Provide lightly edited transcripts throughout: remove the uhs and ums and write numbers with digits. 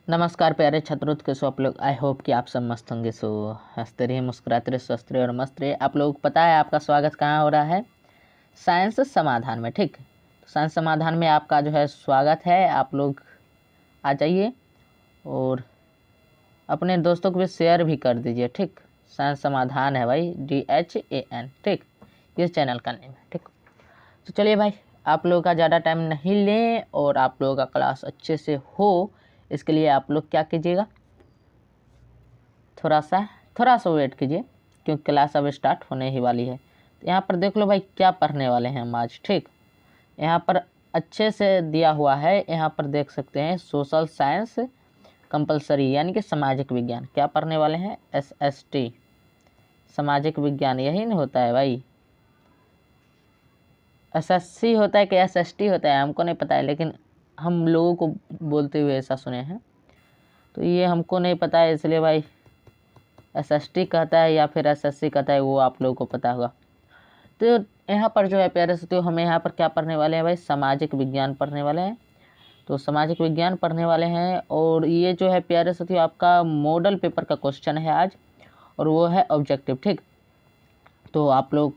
नमस्कार प्यारे छात्रों, कैसे हो आप लोग। आई होप कि आप सब मस्त होंगे। सो हंसते रहिए, मुस्कुराते रहिए, स्वस्थ रहिए और मस्त रहिए। आप लोग को पता है आपका स्वागत कहाँ हो रहा है? साइंस समाधान में। ठीक, तो साइंस समाधान में आपका जो है स्वागत है। आप लोग आ जाइए और अपने दोस्तों को भी शेयर भी कर दीजिए। ठीक, साइंस समाधान है भाई, DHAN। ठीक, ये चैनल का नेम है। ठीक, तो चलिए भाई, आप लोगों का ज़्यादा टाइम नहीं लें और आप लोगों का क्लास अच्छे से हो, इसके लिए आप लोग क्या कीजिएगा, थोड़ा सा वेट कीजिए, क्योंकि क्लास अब स्टार्ट होने ही वाली है। तो यहाँ पर देख लो भाई, क्या पढ़ने वाले हैं हम आज। ठीक, यहाँ पर अच्छे से दिया हुआ है। यहाँ पर देख सकते हैं सोशल साइंस कंपलसरी, यानी कि सामाजिक विज्ञान। क्या पढ़ने वाले हैं? SST, सामाजिक विज्ञान। यही नहीं होता है भाई, SSC होता है कि SST होता है, हमको नहीं पता है, लेकिन हम लोगों को बोलते हुए ऐसा सुने हैं। तो ये हमको नहीं पता है, इसलिए भाई SST कहता है या फिर SSC कहता है, वो आप लोगों को पता होगा। तो यहाँ पर जो है प्यारे साथियों, हमें यहाँ पर क्या पढ़ने वाले हैं भाई? सामाजिक विज्ञान पढ़ने वाले हैं। तो सामाजिक विज्ञान पढ़ने वाले हैं और ये जो है प्यारे साथियों आपका मॉडल पेपर का क्वेश्चन है आज, और वो है ऑब्जेक्टिव। ठीक, तो आप लोग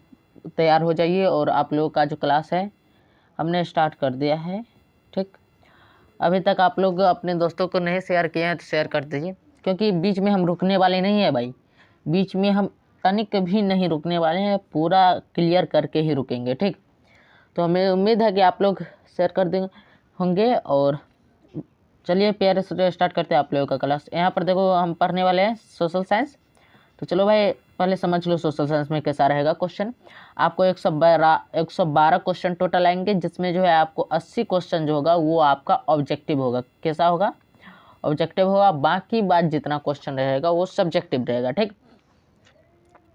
तैयार हो जाइए और आप लोगों का जो क्लास है हमने स्टार्ट कर दिया है। ठीक, अभी तक आप लोग अपने दोस्तों को नहीं शेयर किए हैं तो शेयर कर दीजिए, क्योंकि बीच में हम रुकने वाले नहीं है भाई। बीच में हम तनिक भी नहीं रुकने वाले हैं, पूरा क्लियर करके ही रुकेंगे। ठीक, तो हमें उम्मीद है कि आप लोग शेयर कर देंगे होंगे। और चलिए प्यारे से स्टार्ट करते हैं आप लोगों का क्लास। यहाँ पर देखो हम पढ़ने वाले हैं सोशल साइंस। तो चलो भाई पहले समझ लो सोशल साइंस में कैसा रहेगा क्वेश्चन। आपको 112 क्वेश्चन टोटल आएंगे, जिसमें जो है आपको 80 क्वेश्चन जो होगा वो आपका ऑब्जेक्टिव होगा। कैसा होगा? ऑब्जेक्टिव होगा। बाकी बात जितना क्वेश्चन रहेगा वो सब्जेक्टिव रहेगा। ठीक,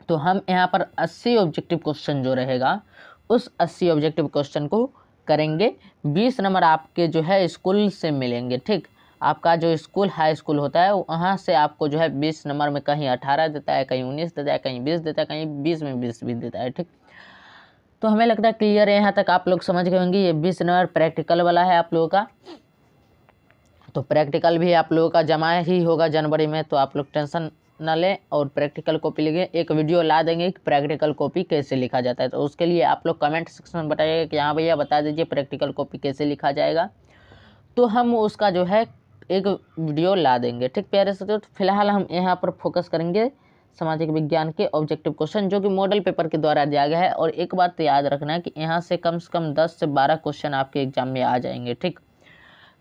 तो हम यहाँ पर 80 ऑब्जेक्टिव क्वेश्चन जो रहेगा, उस 80 ऑब्जेक्टिव क्वेश्चन को करेंगे। 20 नंबर आपके जो है स्कूल से मिलेंगे। ठीक, आपका जो स्कूल हाई स्कूल होता है वहाँ से आपको जो है 20 नंबर में कहीं 18 देता है, कहीं 19 देता है, कहीं 20 देता है, कहीं 20 में 20 भी देता है। ठीक, तो हमें लगता है क्लियर है, यहाँ तक आप लोग समझ गए होंगे। ये 20 नंबर प्रैक्टिकल वाला है आप लोगों का। तो प्रैक्टिकल भी आप लोगों का जमा ही होगा जनवरी में, तो आप लोग टेंशन ना लें और प्रैक्टिकल कॉपी लिखें। एक वीडियो ला देंगे कि प्रैक्टिकल कॉपी कैसे लिखा जाता है, तो उसके लिए आप लोग कमेंट सेक्शन में बताइएगा कि हाँ भैया बता दीजिए प्रैक्टिकल कॉपी कैसे लिखा जाएगा, तो हम उसका जो है एक वीडियो ला देंगे। ठीक प्यारे से, तो फिलहाल हम यहाँ पर फोकस करेंगे सामाजिक विज्ञान के ऑब्जेक्टिव क्वेश्चन, जो कि मॉडल पेपर के द्वारा दिया गया है। और एक बात तो याद रखना है कि यहाँ से कम 10 से 12 क्वेश्चन आपके एग्जाम में आ जाएंगे। ठीक,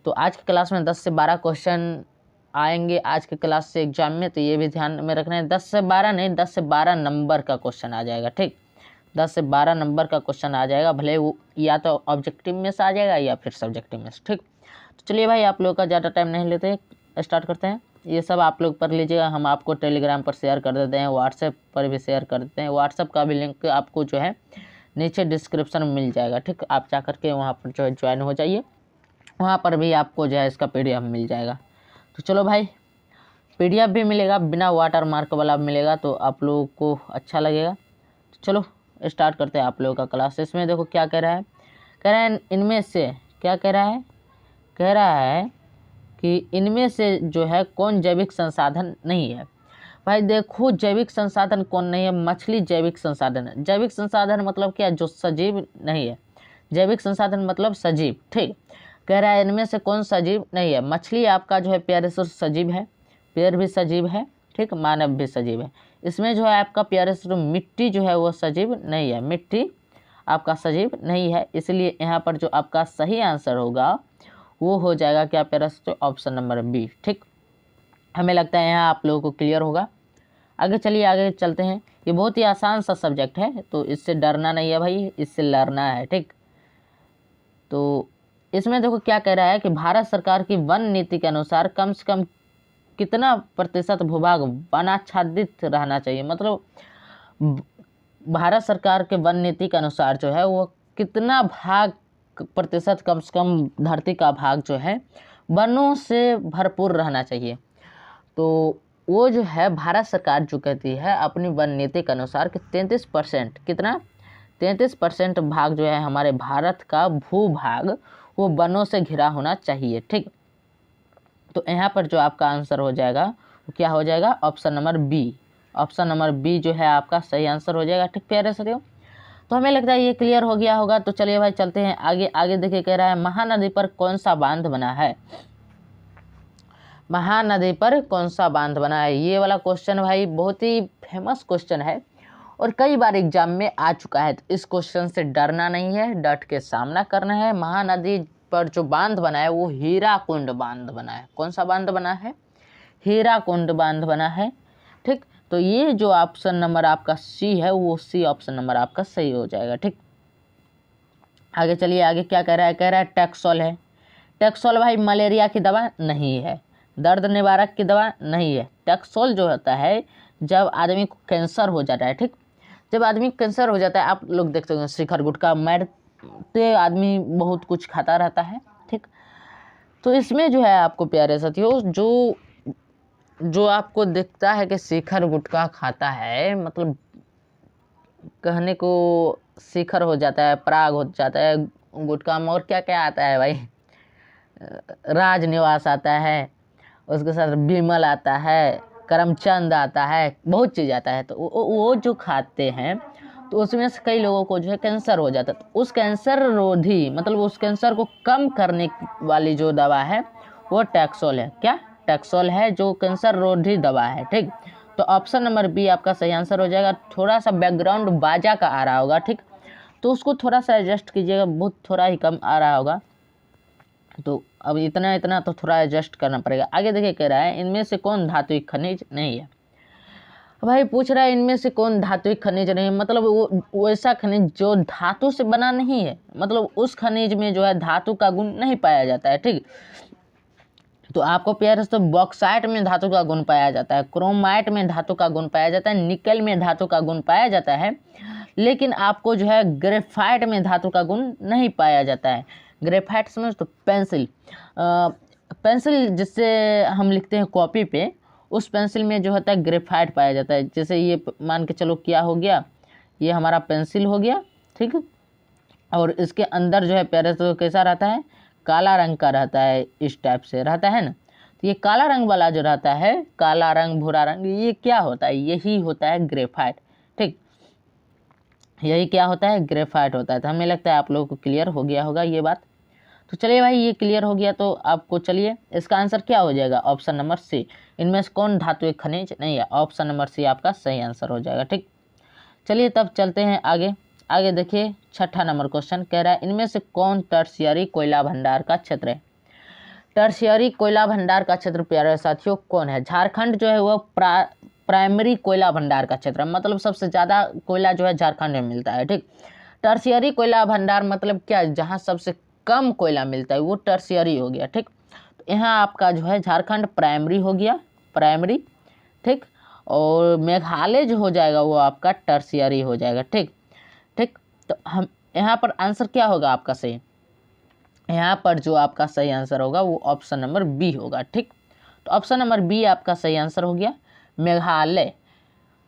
तो आज की क्लास में 10 से 12 क्वेश्चन आएंगे आज के क्लास से एग्जाम में, तो ये भी ध्यान में रखना है। 10 से 12 नहीं, 10 से 12 नंबर का क्वेश्चन आ जाएगा। ठीक, 10 से 12 नंबर का क्वेश्चन आ जाएगा, भले वो या तो ऑब्जेक्टिव में से आ जाएगा या फिर सब्जेक्टिव में से। ठीक, तो चलिए भाई आप लोग का ज़्यादा टाइम नहीं लेते, स्टार्ट करते हैं। ये सब आप लोग पढ़ लीजिएगा, हम आपको टेलीग्राम पर शेयर कर देते हैं, व्हाट्सएप पर भी शेयर कर देते हैं। व्हाट्सएप का भी लिंक आपको जो है नीचे डिस्क्रिप्शन में मिल जाएगा। ठीक, आप जा करके वहाँ पर जो है ज्वाइन हो जाइए, वहाँ पर भी आपको जो है इसका PDF मिल जाएगा। तो चलो भाई, PDF भी मिलेगा, बिना वाटर मार्क वाला मिलेगा, तो आप लोगों को अच्छा लगेगा। तो चलो स्टार्ट करते हैं आप लोगों का क्लास। इसमें देखो क्या कह रहा है, कह रहा है इनमें से, क्या कह रहा है? कह रहा है कि इनमें से जो है कौन जैविक संसाधन नहीं है। भाई देखो, जैविक संसाधन कौन नहीं है? मछली जैविक संसाधन है। जैविक संसाधन मतलब क्या? जो सजीव नहीं है। जैविक संसाधन मतलब सजीव। ठीक, कह रहा है इनमें से कौन सजीव नहीं है। मछली आपका जो है प्यारे से सजीव है, पेड़ भी सजीव है। ठीक, मानव भी सजीव है। इसमें जो है आपका प्यारे से मिट्टी जो है वो सजीव नहीं है, मिट्टी आपका सजीव नहीं है। इसलिए यहाँ पर जो आपका सही आंसर होगा वो हो जाएगा क्या प्यारे से? Option number B। ठीक, हमें लगता है यहाँ आप लोगों को क्लियर होगा। आगे चलिए, आगे चलते हैं। ये बहुत ही आसान सा सब्जेक्ट है, तो इससे डरना नहीं है भाई, इससे लड़ना है। ठीक, तो इसमें देखो क्या कह रहा है कि भारत सरकार की वन नीति के अनुसार कम से कम कितना प्रतिशत भूभाग वनाच्छादित रहना चाहिए। मतलब भारत सरकार के वन नीति के अनुसार जो है वो कितना भाग प्रतिशत, कम से कम धरती का भाग जो है वनों से भरपूर रहना चाहिए। तो वो जो है भारत सरकार जो कहती है अपनी वन नीति के अनुसार कि 33%, कितना? 33% भाग जो है हमारे भारत का भूभाग वो वनों से घिरा होना चाहिए। ठीक, तो यहाँ पर जो आपका आंसर हो जाएगा वो क्या हो जाएगा, option number B. Option number B जो है आपका सही आंसर हो जाएगा। ठीक प्यारे साथियों, तो हमें लगता है ये क्लियर हो गया होगा। तो चलिए भाई चलते हैं आगे। आगे देखिए कह रहा है महानदी पर कौन सा बांध बना है। महानदी पर कौन सा बांध बना है, ये वाला क्वेश्चन भाई बहुत ही फेमस क्वेश्चन है और कई बार एग्जाम में आ चुका है। तो इस क्वेश्चन से डरना नहीं है, डट के सामना करना है। महानदी पर जो बांध बना है वो हीराकुंड बांध बना है। कौन सा बांध बना है, हीराकुंड बांध बना है। ठीक, तो ये जो ऑप्शन नंबर आपका सी है वो सी ऑप्शन नंबर आपका सही हो जाएगा। ठीक, आगे चलिए। आगे क्या कह रहा है, कह रहा है टैक्सोल है। टैक्सोल भाई मलेरिया की दवा नहीं है, दर्द निवारक की दवा नहीं है। टैक्सोल जो होता है जब आदमी को कैंसर हो जाता है, ठीक, जब आदमी कैंसर हो जाता है, आप लोग देखते होंगे शिखर गुटखा मारते आदमी बहुत कुछ खाता रहता है। ठीक, तो इसमें जो है आपको प्यारे साथियों जो आपको दिखता है कि शिखर गुटखा खाता है, मतलब कहने को शिखर हो जाता है, पराग हो जाता है गुटखा में, और क्या क्या आता है भाई, राजनिवास आता है, उसके साथ बिमल आता है, करमचंद आता है, बहुत चीज़ आता है। तो वो जो खाते हैं तो उसमें से कई लोगों को जो है कैंसर हो जाता है। तो उस कैंसर रोधी, मतलब उस कैंसर को कम करने वाली जो दवा है वो टैक्सोल है। क्या, टैक्सोल है जो कैंसर रोधी दवा है। ठीक, तो ऑप्शन नंबर बी आपका सही आंसर हो जाएगा। थोड़ा सा बैकग्राउंड बाजा का आ रहा होगा, ठीक, तो उसको थोड़ा सा एडजस्ट कीजिएगा, बहुत थोड़ा ही कम आ रहा होगा, तो अब इतना तो थोड़ा एडजस्ट करना पड़ेगा। आगे देखिए कह रहा है इनमें से कौन धात्विक खनिज नहीं है। भाई पूछ रहा है इनमें से कौन धात्विक खनिज नहीं है, मतलब वो ऐसा खनिज जो धातु से बना नहीं है, मतलब उस खनिज में जो है धातु का गुण नहीं पाया जाता है। ठीक, तो आपको प्यारे तो बॉक्साइट में धातु का गुण पाया जाता है, क्रोमाइट में धातु का गुण पाया जाता है, निकल में धातु का गुण पाया जाता है, लेकिन आपको जो है ग्रेफाइट में धातु का गुण नहीं पाया जाता है। ग्रेफाइट समझ, तो पेंसिल, पेंसिल जिससे हम लिखते हैं कॉपी पे, उस पेंसिल में जो होता है ग्रेफाइट पाया जाता है। जैसे ये मान के चलो क्या हो गया, ये हमारा पेंसिल हो गया, ठीक, और इसके अंदर जो है प्यारे तो कैसा रहता है, काला रंग का रहता है, इस टाइप से रहता है ना। तो ये काला रंग वाला जो रहता है, काला रंग भूरा रंग, ये क्या होता है, यही होता है ग्रेफाइट। ठीक, यही क्या होता है, ग्रेफाइट होता है। तो हमें लगता है आप लोगों को क्लियर हो गया होगा ये बात। तो चलिए भाई ये क्लियर हो गया, तो आपको चलिए इसका आंसर क्या हो जाएगा, ऑप्शन नंबर सी। इनमें से कौन धातु खनिज नहीं है, ऑप्शन नंबर सी आपका सही आंसर हो जाएगा। ठीक, चलिए तब चलते हैं आगे। आगे देखिए छठा नंबर क्वेश्चन कह रहा है इनमें से कौन टर्शियरी कोयला भंडार का क्षेत्र है। टर्शियरी कोयला भंडार का क्षेत्र प्यारे साथियों कौन है। झारखंड जो है वो प्राइमरी कोयला भंडार का क्षेत्र है, मतलब सबसे ज़्यादा कोयला जो है झारखंड में मिलता है। ठीक, टर्शियरी कोयला भंडार मतलब क्या, जहाँ सबसे कम कोयला मिलता है वो टर्शियरी हो गया। ठीक, तो यहाँ आपका जो है झारखंड प्राइमरी हो गया, प्राइमरी। ठीक, और मेघालय जो हो जाएगा वो आपका टर्शियरी हो जाएगा। ठीक, ठीक, तो हम यहाँ पर आंसर क्या होगा आपका सही, यहाँ पर जो आपका सही आंसर होगा वो ऑप्शन नंबर बी होगा। ठीक, तो ऑप्शन नंबर बी आपका सही आंसर हो गया, मेघालय।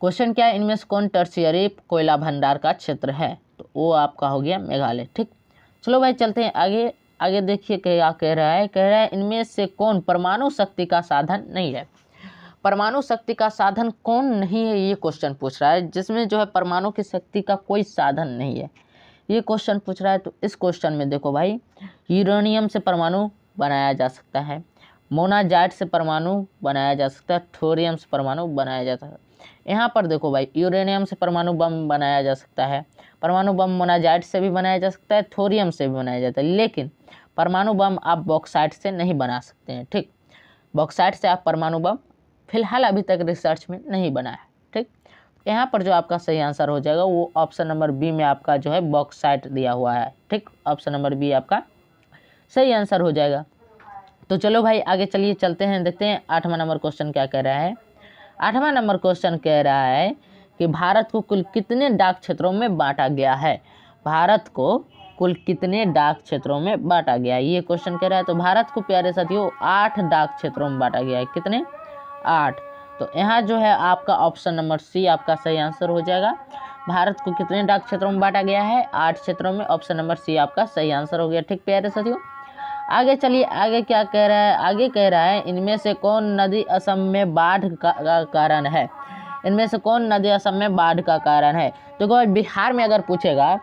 क्वेश्चन क्या है, इनमें से कौन टर्शियरी कोयला भंडार का क्षेत्र है, तो वो आपका हो गया मेघालय। ठीक, चलो भाई चलते हैं आगे। आगे देखिए क्या कह रहा है, कह रहा है इनमें से कौन परमाणु शक्ति का साधन नहीं है। परमाणु शक्ति का साधन कौन नहीं है, ये क्वेश्चन पूछ रहा है, जिसमें जो है परमाणु की शक्ति का कोई साधन नहीं है, ये क्वेश्चन पूछ रहा है। तो इस क्वेश्चन में देखो भाई, यूरेनियम से परमाणु बनाया जा सकता है, मोनाजाइट से परमाणु बनाया जा सकता है, थोरियम से परमाणु बनाया जा सकता है। यहाँ पर देखो भाई, यूरेनियम से परमाणु बम बनाया जा सकता है, परमाणु बम मोनाजाइट से भी बनाया जा सकता है, थोरियम से भी बनाया जाता है, लेकिन परमाणु बम आप बॉक्साइट से नहीं बना सकते हैं। ठीक, बॉक्साइट से आप परमाणु बम फिलहाल अभी तक रिसर्च में नहीं बना है। ठीक, यहाँ पर जो आपका सही आंसर हो जाएगा वो ऑप्शन नंबर बी में आपका जो है बॉक्साइट दिया हुआ है। ठीक, ऑप्शन नंबर बी आपका सही आंसर हो जाएगा। तो चलो भाई आगे चलिए चलते हैं, देखते हैं आठवां नंबर क्वेश्चन क्या कह रहा है। आठवां नंबर क्वेश्चन कह रहा है कि भारत को कुल कितने डाक क्षेत्रों में बांटा गया है। भारत को कुल कितने डाक क्षेत्रों में बांटा गया है, ये क्वेश्चन कह रहा है। तो भारत को प्यारे साथियों 8 डाक क्षेत्रों में बांटा गया है। कितने, 8। तो यहाँ जो है आपका ऑप्शन नंबर सी आपका सही आंसर हो जाएगा। भारत को कितने डाक क्षेत्रों में बांटा गया है, 8 क्षेत्रों में, ऑप्शन नंबर सी आपका सही आंसर हो गया। ठीक प्यारे साथियों, आगे चलिए, आगे क्या कह रहा है, आगे कह रहा है इनमें से कौन नदी असम में बाढ़ का कारण है। इनमें से कौन नदी असम में बाढ़ का कारण है। देखो बिहार में अगर पूछेगा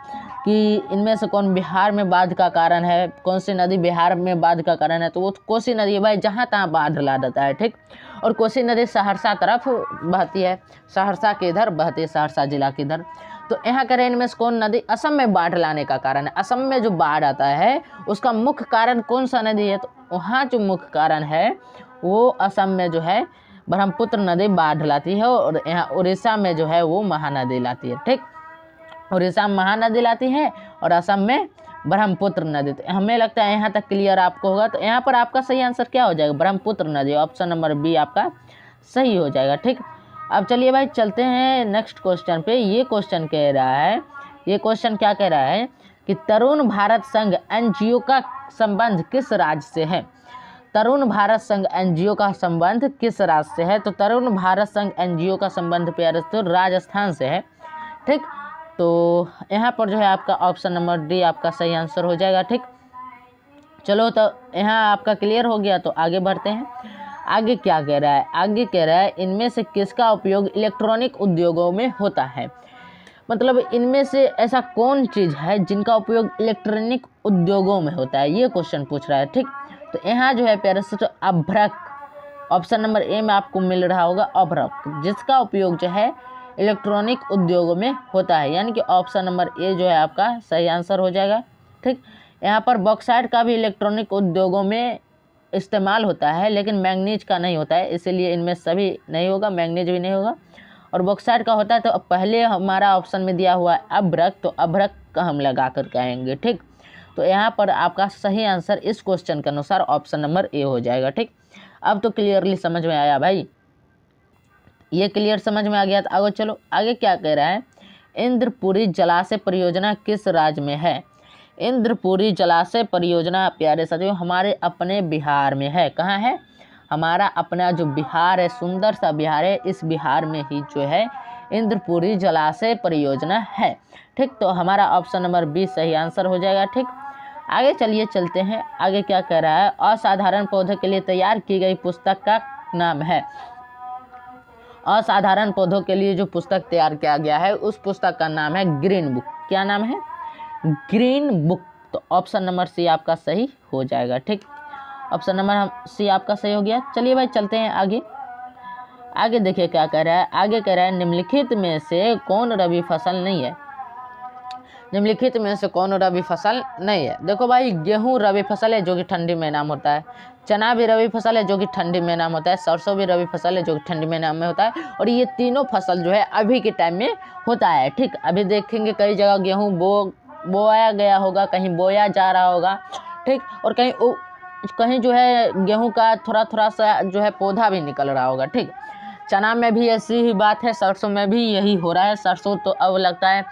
कि इनमें से कौन बिहार में बाढ़ का कारण है, कौन सी नदी बिहार में बाढ़ का कारण है, तो वो कोसी नदी है भाई, जहाँ तहाँ बाढ़ ला देता है, ठीक। और कोसी नदी सहरसा तरफ बहती है, सहरसा के इधर बहती है, सहरसा जिला के इधर। तो यहाँ करें इनमें से कौन नदी असम में बाढ़ लाने का कारण है। असम में जो बाढ़ आता है उसका मुख्य कारण कौन सा नदी है, तो वहाँ जो मुख्य कारण है वो असम में जो है ब्रह्मपुत्र नदी बाढ़ लाती है, और यहाँ उड़ीसा में जो है वो महानदी लाती है, ठीक। उड़ीसा में महानदी लाती है और असम में ब्रह्मपुत्र नदी। तो हमें लगता है यहाँ तक क्लियर आपको होगा। तो यहाँ पर आपका सही आंसर क्या हो जाएगा, ब्रह्मपुत्र नदी, ऑप्शन नंबर बी आपका सही हो जाएगा, ठीक। अब चलिए भाई चलते हैं नेक्स्ट क्वेश्चन पे। ये क्वेश्चन कह रहा है, ये क्वेश्चन क्या कह रहा है कि तरुण भारत संघ एनजीओ का संबंध किस राज्य से है। तरुण भारत संघ एनजीओ का संबंध किस राज्य से है। तो तरुण भारत संघ एनजीओ का संबंध प्यारे तो राजस्थान से है, ठीक। तो यहाँ पर जो है आपका ऑप्शन नंबर डी आपका सही आंसर हो जाएगा, ठीक। चलो तो यहाँ आपका क्लियर हो गया। तो आगे बढ़ते हैं। आगे क्या कह रहा है, आगे कह रहा है इनमें से किसका उपयोग इलेक्ट्रॉनिक उद्योगों में होता है। मतलब इनमें से ऐसा कौन चीज़ है जिनका उपयोग इलेक्ट्रॉनिक उद्योगों में होता है, ये क्वेश्चन पूछ रहा है, ठीक। तो यहाँ जो है प्यारे से अभ्रक, ऑप्शन नंबर ए में आपको मिल रहा होगा अभ्रक, जिसका उपयोग जो है इलेक्ट्रॉनिक उद्योगों में होता है, यानी कि ऑप्शन नंबर ए जो है आपका सही आंसर हो जाएगा, ठीक। यहाँ पर बॉक्साइट का भी इलेक्ट्रॉनिक उद्योगों में इस्तेमाल होता है, लेकिन मैंगनीज का नहीं होता है, इसीलिए इनमें सभी नहीं होगा, मैंगनीज भी नहीं होगा। और बॉक्साइट का होता है। तो पहले हमारा ऑप्शन में दिया हुआ है अभ्रक, तो अभ्रक का हम लगा कर के आएंगे, ठीक। तो यहाँ पर आपका सही आंसर इस क्वेश्चन के अनुसार ऑप्शन नंबर ए हो जाएगा, ठीक। अब तो क्लियरली समझ में आया भाई, ये क्लियर समझ में आ गया। तो आगे चलो, आगे क्या कह रहा है, इंद्रपुरी जलाशय परियोजना किस राज्य में है। इंद्रपुरी जलाशय परियोजना प्यारे साथियों हमारे अपने बिहार में है। कहाँ है, हमारा अपना जो बिहार है, सुंदर सा बिहार है, इस बिहार में ही जो है इंद्रपुरी जलाशय परियोजना है, ठीक। तो हमारा ऑप्शन नंबर बी सही आंसर हो जाएगा, ठीक। आगे चलिए चलते हैं। आगे क्या कह रहा है, असाधारण पौधे के लिए तैयार की गई पुस्तक का नाम है। असाधारण पौधों के लिए जो पुस्तक तैयार किया गया है उस पुस्तक का नाम है ग्रीन बुक। क्या नाम है, ग्रीन बुक। तो ऑप्शन नंबर सी आपका सही हो जाएगा, ठीक। ऑप्शन नंबर सी आपका सही हो गया। चलिए भाई चलते हैं आगे। आगे देखिए क्या कह रहा है, आगे कह रहा है निम्नलिखित में से कौन रबी फसल नहीं है। निम्नलिखित में से कौन रबी फसल नहीं है। देखो भाई गेहूं रबी फसल है जो कि ठंडी में नाम होता है, चना भी रबी फसल है जो कि ठंडी में नाम होता है, सरसों भी रबी फसल है जो कि ठंडी में नाम में होता है। और ये तीनों फसल जो है अभी के टाइम में होता है, ठीक। अभी देखेंगे कई जगह गेहूँ बोया गया होगा, कहीं बोया जा रहा होगा, ठीक। और कहीं जो है गेहूं का थोड़ा थोड़ा सा जो है पौधा भी निकल रहा होगा, ठीक। चना में भी ऐसी ही बात है, सरसों में भी यही हो रहा है। सरसों तो अब लगता है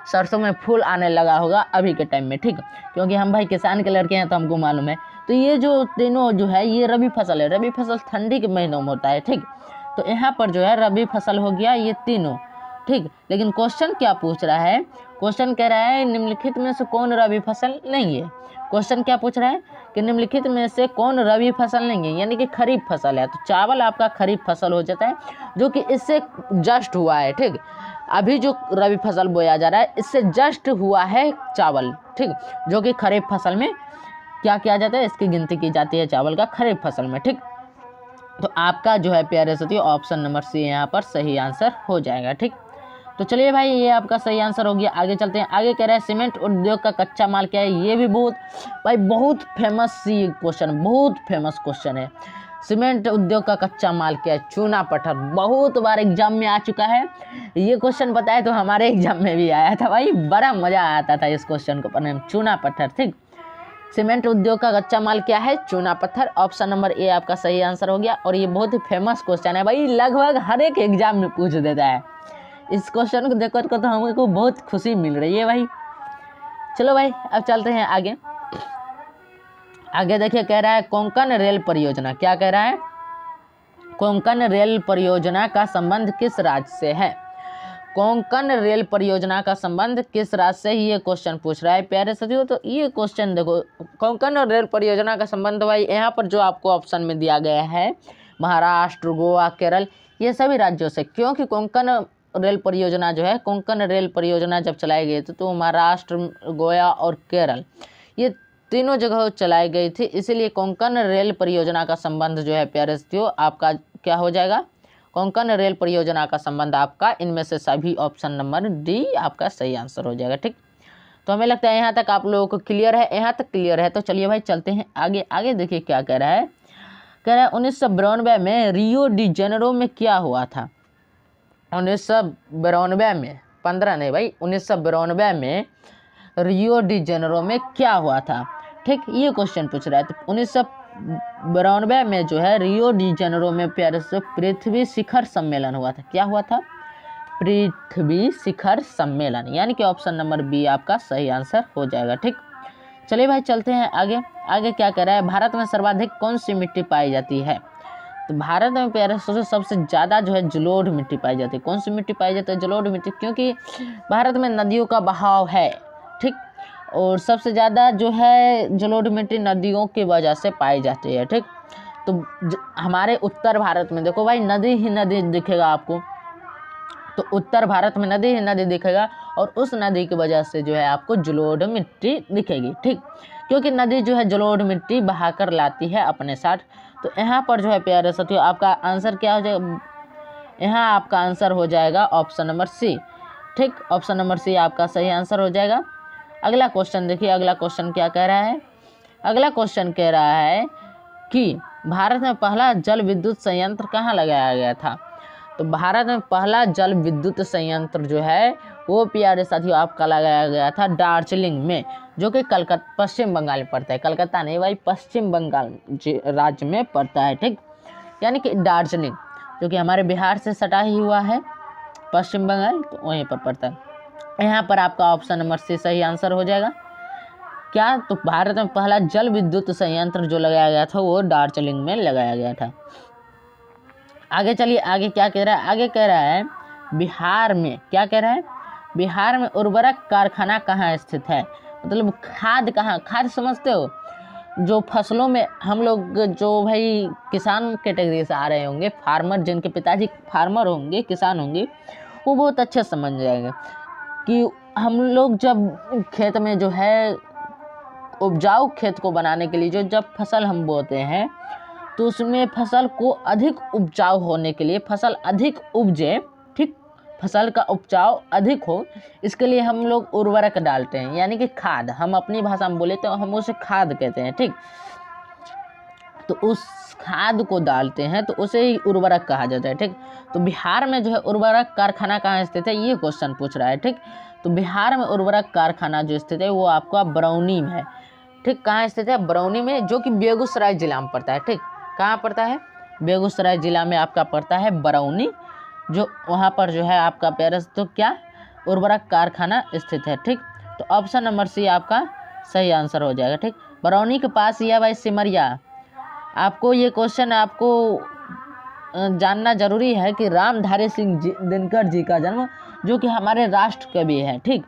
सरसों में फूल आने लगा होगा अभी के टाइम में, ठीक। क्योंकि हम भाई किसान के लड़के हैं तो हमको मालूम है। तो ये जो तीनों जो है ये रबी फसल है। रबी फसल ठंडी के महीनों में होता है, ठीक। तो यहाँ पर जो है रबी फसल हो गया ये तीनों, ठीक। लेकिन क्वेश्चन क्या पूछ रहा है, क्वेश्चन कह रहा है निम्नलिखित में से कौन रबी फसल नहीं है। क्वेश्चन क्या पूछ रहा है कि निम्नलिखित में से कौन रबी फसल नहीं है, यानी कि खरीफ फसल है। तो चावल आपका खरीफ फसल हो जाता है, जो कि इससे जस्ट हुआ है, ठीक। अभी जो रबी फसल बोया जा रहा है इससे जस्ट हुआ है चावल, ठीक। जो कि खरीफ फसल में क्या किया जाता है, इसकी गिनती की जाती है चावल का खरीफ फसल में, ठीक। तो आपका जो है प्यारे साथियों ऑप्शन नंबर सी यहाँ पर सही आंसर हो जाएगा, ठीक। तो चलिए भाई ये आपका सही आंसर हो गया। आगे चलते हैं। आगे कह रहा है सीमेंट उद्योग का कच्चा माल क्या है। ये भी बहुत फेमस सी क्वेश्चन, बहुत फेमस क्वेश्चन है। सीमेंट उद्योग का कच्चा माल क्या है, चूना पत्थर। बहुत बार एग्जाम में आ चुका है ये क्वेश्चन, बताए तो हमारे एग्जाम में भी आया था भाई, बड़ा मजा आता था इस क्वेश्चन को पढ़ने में। चूना पत्थर, ठीक। सीमेंट उद्योग का कच्चा माल क्या है, चूना पत्थर। ऑप्शन नंबर ए आपका सही आंसर हो गया। और ये बहुत ही फेमस क्वेश्चन है भाई, लगभग हर एक एग्जाम में पूछ देता है। इस क्वेश्चन को देखकर तो हमको बहुत खुशी मिल रही है भाई। चलो भाई अब चलते हैं आगे। आगे देखिए कह रहा है कोंकण रेल परियोजना। क्या कह रहा है, कोंकण रेल परियोजना का संबंध किस राज्य से है। कोंकण रेल परियोजना का संबंध किस राज्य से, ये क्वेश्चन पूछ रहा है प्यारे साथियों। तो ये क्वेश्चन देखो, कोंकण रेल परियोजना का संबंध भाई यहाँ पर जो आपको ऑप्शन में दिया गया है महाराष्ट्र, गोवा, केरल, ये सभी राज्यों से, क्योंकि कोंकण रेल परियोजना जो है, कोंकण रेल परियोजना जब चलाई गई थी तो महाराष्ट्र, गोवा और केरल ये तीनों जगह चलाई गई थी, इसीलिए कोंकण रेल परियोजना का संबंध जो है प्यारे साथियों आपका क्या हो जाएगा, कोंकण रेल परियोजना का संबंध आपका इनमें से सभी ऑप्शन नंबर डी आपका सही आंसर हो जाएगा। ठीक, तो हमें लगता है यहाँ तक आप लोगों को क्लियर है, यहाँ तक क्लियर है। तो चलिए भाई चलते हैं आगे। आगे देखिए क्या कह रहा है, कह रहा है 1992 में रियो डी जेनेरो में क्या हुआ था। 1992 में, 15 नहीं भाई, 1992 में रियो डी जेनेरो में क्या हुआ था। ठीक, ये क्वेश्चन पूछ रहा है। तो 1992 में जो है रियो डी जेनेरो में प्यारे से पृथ्वी शिखर सम्मेलन हुआ था। क्या हुआ था, पृथ्वी शिखर सम्मेलन, यानी कि ऑप्शन नंबर बी आपका सही आंसर हो जाएगा। ठीक, चलिए भाई चलते हैं आगे। आगे क्या कह रहा है, भारत में सर्वाधिक कौन सी मिट्टी पाई जाती है। तो भारत में प्यारे सोचो सबसे ज़्यादा जो है जलोढ़ मिट्टी पाई जाती है। कौन सी मिट्टी पाई जाती है, जलोढ़ मिट्टी, क्योंकि भारत में नदियों का बहाव है। ठीक, और सबसे ज़्यादा जो है जलोढ़ मिट्टी नदियों की वजह से पाई जाती है। ठीक, तो हमारे उत्तर भारत में देखो भाई नदी ही नदी दिखेगा आपको, तो उत्तर भारत में नदी ही नदी दिखेगा और उस नदी की वजह से जो है आपको जलोढ़ मिट्टी दिखेगी। ठीक, क्योंकि नदी जो है जलोढ़ मिट्टी बहाकर लाती है अपने साथ। तो यहाँ पर जो है प्यारे साथियों आपका आंसर क्या हो जाएगा, यहाँ आपका आंसर हो जाएगा ऑप्शन नंबर सी। ठीक, ऑप्शन नंबर सी आपका सही आंसर हो जाएगा। अगला क्वेश्चन देखिए, अगला क्वेश्चन क्या कह रहा है। अगला क्वेश्चन कह रहा है कि भारत में पहला जल विद्युत संयंत्र कहाँ लगाया गया था। तो भारत में पहला जल विद्युत संयंत्र जो है वो प्यारे साथियों आपका लगाया गया था दार्जिलिंग में, जो कि कलकत्ता पश्चिम बंगाल में पड़ता है। कलकत्ता नहीं भाई, पश्चिम बंगाल राज्य में पड़ता है। ठीक, यानी कि दार्जिलिंग जो कि हमारे बिहार से सटा ही हुआ है, पश्चिम बंगाल, तो वहीं पर पड़ता है। यहाँ पर आपका ऑप्शन नंबर सी सही आंसर हो जाएगा। क्या, तो भारत में पहला जल विद्युत संयंत्र जो लगाया गया था वो दार्जिलिंग में लगाया गया था। आगे चलिए, आगे क्या कह रहा है, आगे कह रहा है बिहार में, क्या कह रहा है, बिहार में उर्वरक कारखाना कहाँ स्थित है। मतलब खाद कहाँ, खाद समझते हो, जो फसलों में हम लोग जो भाई किसान कैटेगरी से आ रहे होंगे, फार्मर, जिनके पिताजी फार्मर होंगे, किसान होंगे, वो बहुत अच्छे समझ जाएंगे कि हम लोग जब खेत में जो है उपजाऊ खेत को बनाने के लिए जो जब फसल हम बोते हैं तो उसमें फसल को अधिक उपजाऊ होने के लिए, फसल अधिक उपजे, ठीक, फसल का उपजाऊ अधिक हो, इसके लिए हम लोग उर्वरक डालते हैं, यानी कि खाद। हम अपनी भाषा में बोले तो हम उसे खाद कहते हैं। ठीक, तो उस खाद को डालते हैं तो उसे ही उर्वरक कहा जाता है। ठीक, तो बिहार में जो है उर्वरक कारखाना कहाँ स्थित है, ये क्वेश्चन पूछ रहा है। ठीक, तो बिहार में उर्वरक कारखाना जो स्थित है वो आपका बरौनी में है। ठीक, कहाँ स्थित है, बरौनी में, जो कि बेगूसराय जिला में पड़ता है। ठीक, कहाँ पड़ता है, बेगूसराय जिला में आपका पड़ता है बरौनी, जो वहाँ पर जो है आपका पेरस तो क्या उर्वरक कारखाना स्थित है। ठीक, तो ऑप्शन नंबर सी आपका सही आंसर हो जाएगा। ठीक, बरौनी के पास ही है भाई सिमरिया। आपको ये क्वेश्चन आपको जानना जरूरी है कि रामधारी सिंह दिनकर जी का जन्म, जो कि हमारे राष्ट्र कवि हैं, ठीक,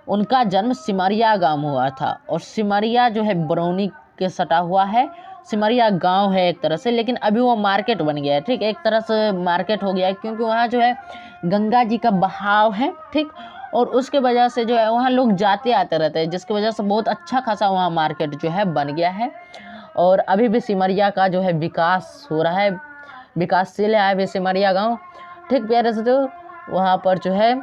उनका जन्म सिमरिया गांव में हुआ था। और सिमरिया जो है बरौनी के सटा हुआ है, सिमरिया गांव है एक तरह से, लेकिन अभी वो मार्केट बन गया है। ठीक, एक तरह से मार्केट हो गया है, क्योंकि वहाँ जो है गंगा जी का बहाव है। ठीक, और उसके वजह से जो है वहाँ लोग जाते आते रहते हैं, जिसकी वजह से बहुत अच्छा खासा वहाँ मार्केट जो है बन गया है। और अभी भी सिमरिया का जो है विकास हो रहा है, विकासशील है अभी सिमरिया गांव। ठीक, प्यारे से तो वहाँ पर जो है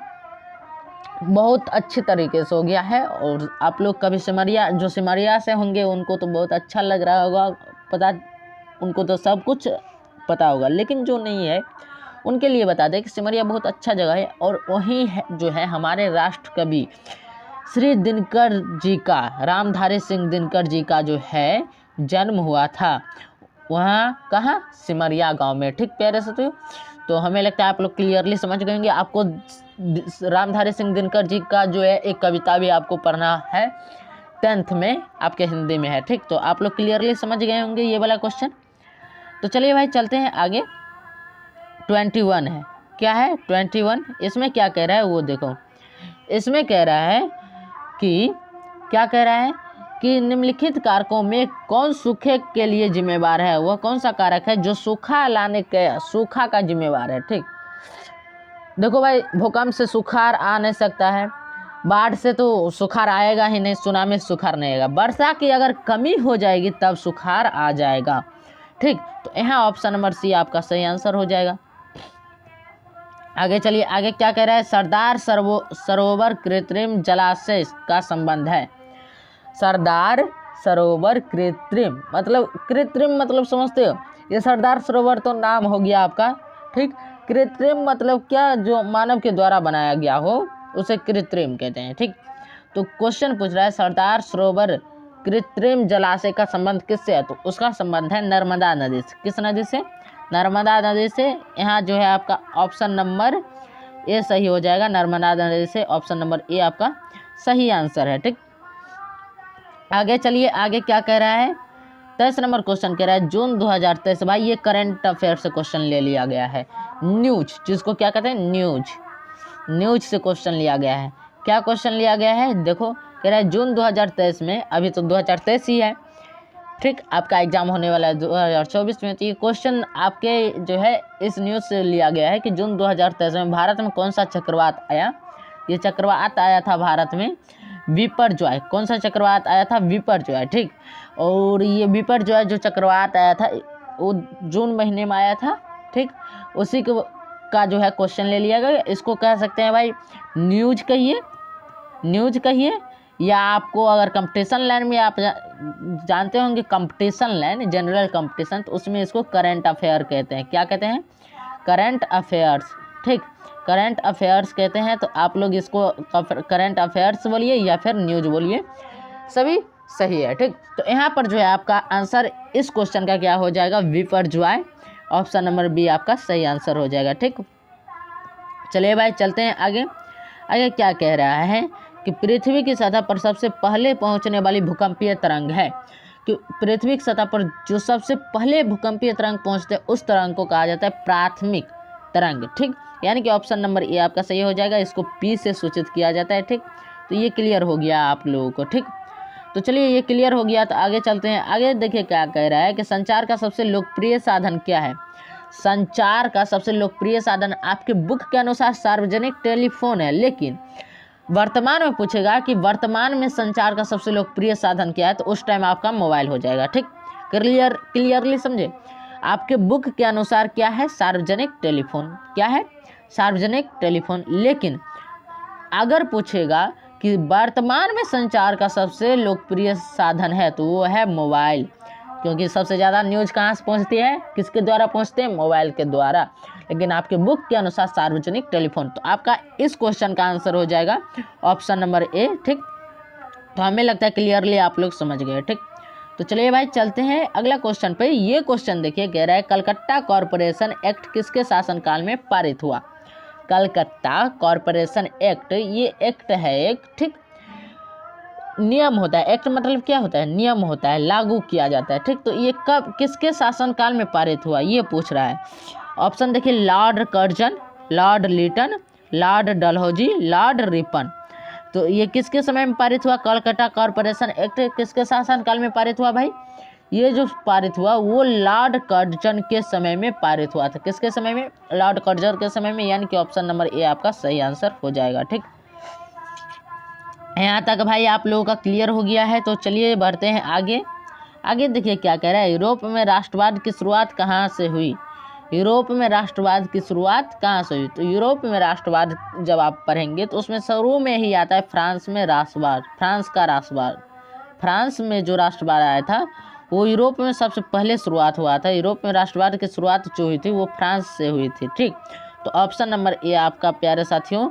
बहुत अच्छी तरीके से हो गया है। और आप लोग कभी सिमरिया, जो सिमरिया से होंगे उनको तो बहुत अच्छा लग रहा होगा, पता, उनको तो सब कुछ पता होगा, लेकिन जो नहीं है उनके लिए बता दें कि सिमरिया बहुत अच्छा जगह है। और वहीं है जो है हमारे राष्ट्र कवि श्री दिनकर जी का, रामधारी सिंह दिनकर जी का जो है जन्म हुआ था, वहाँ कहाँ, सिमरिया गांव में। ठीक, प्यारे से तो हमें लगता है आप लोग क्लियरली समझ गए होंगे। आपको रामधारी सिंह दिनकर जी का जो है एक कविता भी आपको पढ़ना है 10th में, आपके हिंदी में है। ठीक, तो आप लोग क्लियरली समझ गए होंगे ये वाला क्वेश्चन। तो चलिए भाई चलते हैं आगे। 21 है, क्या है 21। इसमें क्या कह रहा है वो देखो, इसमें कह रहा है कि क्या कह रहा है कि निम्नलिखित कारकों में कौन सूखे के लिए जिम्मेवार है। वह कौन सा कारक है जो सूखा का जिम्मेवार है। ठीक, देखो भाई, भूकंप से सुखाड़ आ नहीं सकता है, बाढ़ से तो सुखाड़ आएगा ही नहीं, सुनामी से सुखाड़ नहीं आएगा, वर्षा की अगर कमी हो जाएगी तब सुखाड़ आ जाएगा। ठीक, तो यहाँ ऑप्शन नंबर सी आपका सही आंसर हो जाएगा। आगे चलिए, आगे क्या कह रहा है, सरदार सरोवर कृत्रिम जलाशय का संबंध है। सरदार सरोवर कृत्रिम मतलब समझते हो, ये सरदार सरोवर तो नाम हो गया आपका। ठीक, कृत्रिम मतलब क्या, जो मानव के द्वारा बनाया गया हो उसे कृत्रिम कहते हैं। ठीक, तो क्वेश्चन पूछ रहा है सरदार सरोवर कृत्रिम जलाशय का संबंध किससे है, तो उसका संबंध है नर्मदा नदी से। किस नदी से, नर्मदा नदी से। यहाँ जो है आपका ऑप्शन नंबर ए सही हो जाएगा, नर्मदा नदी से, ऑप्शन नंबर ए आपका सही आंसर है। ठीक, आगे चलिए, आगे क्या कह रहा है, 23 नंबर क्वेश्चन कह रहा है जून 2023। भाई ये करंट अफेयर से क्वेश्चन ले लिया गया है, न्यूज जिसको क्या कहते हैं, न्यूज से क्वेश्चन लिया गया है। क्या क्वेश्चन लिया गया है, देखो कह रहा है जून 2023 में, अभी तो 2023 ही है। ठीक, आपका एग्जाम होने वाला है 2024 में, तो ये क्वेश्चन आपके जो है इस न्यूज़ से लिया गया है कि जून 2023 में भारत में कौन सा चक्रवात आया। ये चक्रवात आया था भारत में बिपरजॉय। कौन सा चक्रवात आया था, बिपरजॉय। ठीक, और ये बिपरजॉय जो चक्रवात आया था वो जून महीने में आया था। ठीक, उसी का जो है क्वेश्चन ले लिया गया। इसको कह सकते हैं भाई न्यूज कहिए, या आपको अगर कंपटीशन लाइन में आप जानते होंगे, कंपटीशन लाइन जनरल कंपटीशन, तो उसमें इसको करंट अफेयर कहते हैं। क्या कहते हैं, करंट अफेयर्स। ठीक, करंट अफेयर्स कहते हैं, तो आप लोग इसको करंट अफेयर्स बोलिए या फिर न्यूज बोलिए, सभी सही है। ठीक, तो यहाँ पर जो है आपका आंसर इस क्वेश्चन का क्या हो जाएगा, बिपरजॉय, ऑप्शन नंबर बी आपका सही आंसर हो जाएगा। ठीक, चलिए भाई चलते हैं आगे। आगे क्या कह रहा है कि पृथ्वी की सतह पर सबसे पहले पहुंचने वाली भूकंपीय तरंग है, कि पृथ्वी की सतह पर जो सबसे पहले भूकंपीय तरंग पहुंचते हैं उस तरंग को कहा जाता है प्राथमिक तरंग। ठीक, यानी कि ऑप्शन नंबर ए आपका सही हो जाएगा, इसको पी से सूचित किया जाता है। ठीक, तो ये क्लियर हो गया आप लोगों को। ठीक, तो चलिए ये क्लियर हो गया, तो आगे चलते हैं। आगे देखिए क्या कह रहा है कि संचार का सबसे लोकप्रिय साधन क्या है। संचार का सबसे लोकप्रिय साधन आपके बुक के अनुसार सार्वजनिक टेलीफोन है, लेकिन वर्तमान में पूछेगा कि वर्तमान में संचार का सबसे लोकप्रिय साधन क्या है, तो उस टाइम आपका मोबाइल हो जाएगा। ठीक, क्लियरली समझे, आपके बुक के अनुसार क्या है, सार्वजनिक टेलीफोन। क्या है, सार्वजनिक टेलीफोन। लेकिन अगर पूछेगा कि वर्तमान में संचार का सबसे लोकप्रिय साधन है, तो वो है मोबाइल, क्योंकि सबसे ज़्यादा न्यूज़ कहाँ से पहुँचती है, किसके द्वारा पहुँचते हैं, मोबाइल के द्वारा। लेकिन आपके बुक के अनुसार सार्वजनिक टेलीफोन, तो आपका इस क्वेश्चन का आंसर हो जाएगा ऑप्शन नंबर ए। ठीक, तो हमें लगता है क्लियरली आप लोग समझ गए। ठीक, तो चलिए भाई चलते हैं अगला क्वेश्चन पे। ये क्वेश्चन देखिए, कह रहा है कलकत्ता कॉरपोरेशन एक्ट किसके शासनकाल में पारित हुआ। कलकत्ता कॉरपोरेशन एक्ट, ये एक्ट है एक, ठीक, नियम होता है। एक्ट मतलब क्या होता है, नियम होता है, लागू किया जाता है। ठीक, तो ये कब किसके शासनकाल में पारित हुआ, ये पूछ रहा है। ऑप्शन देखिए, Lord Curzon, Lord Lytton, Lord Dalhousie, Lord Ripon. तो ये किसके समय में पारित हुआ, कलकत्ता कॉरपोरेशन एक्ट किसके शासनकाल में पारित हुआ भाई, ये जो पारित हुआ वो लॉर्ड कर्जन के समय में पारित हुआ था। किसके समय में, लॉर्ड कर्जन के समय में, यानी कि ऑप्शन नंबर ए आपका सही आंसर हो जाएगा। ठीक, यहाँ तक भाई आप लोगों का क्लियर हो गया है, तो चलिए बढ़ते हैं आगे। आगे देखिए क्या कह रहा है, यूरोप में राष्ट्रवाद की शुरुआत कहाँ से हुई। यूरोप में राष्ट्रवाद की शुरुआत कहाँ से हुई, तो यूरोप में राष्ट्रवाद जब आप पढ़ेंगे तो उसमें शुरू में ही आता है फ्रांस में राष्ट्रवाद, फ्रांस का राष्ट्रवाद। फ्रांस में जो राष्ट्रवाद आया था वो यूरोप में सबसे पहले शुरुआत हुआ था। यूरोप में राष्ट्रवाद की शुरुआत जो हुई थी वो फ्रांस से हुई थी। ठीक, तो ऑप्शन नंबर ए आपका प्यारे साथियों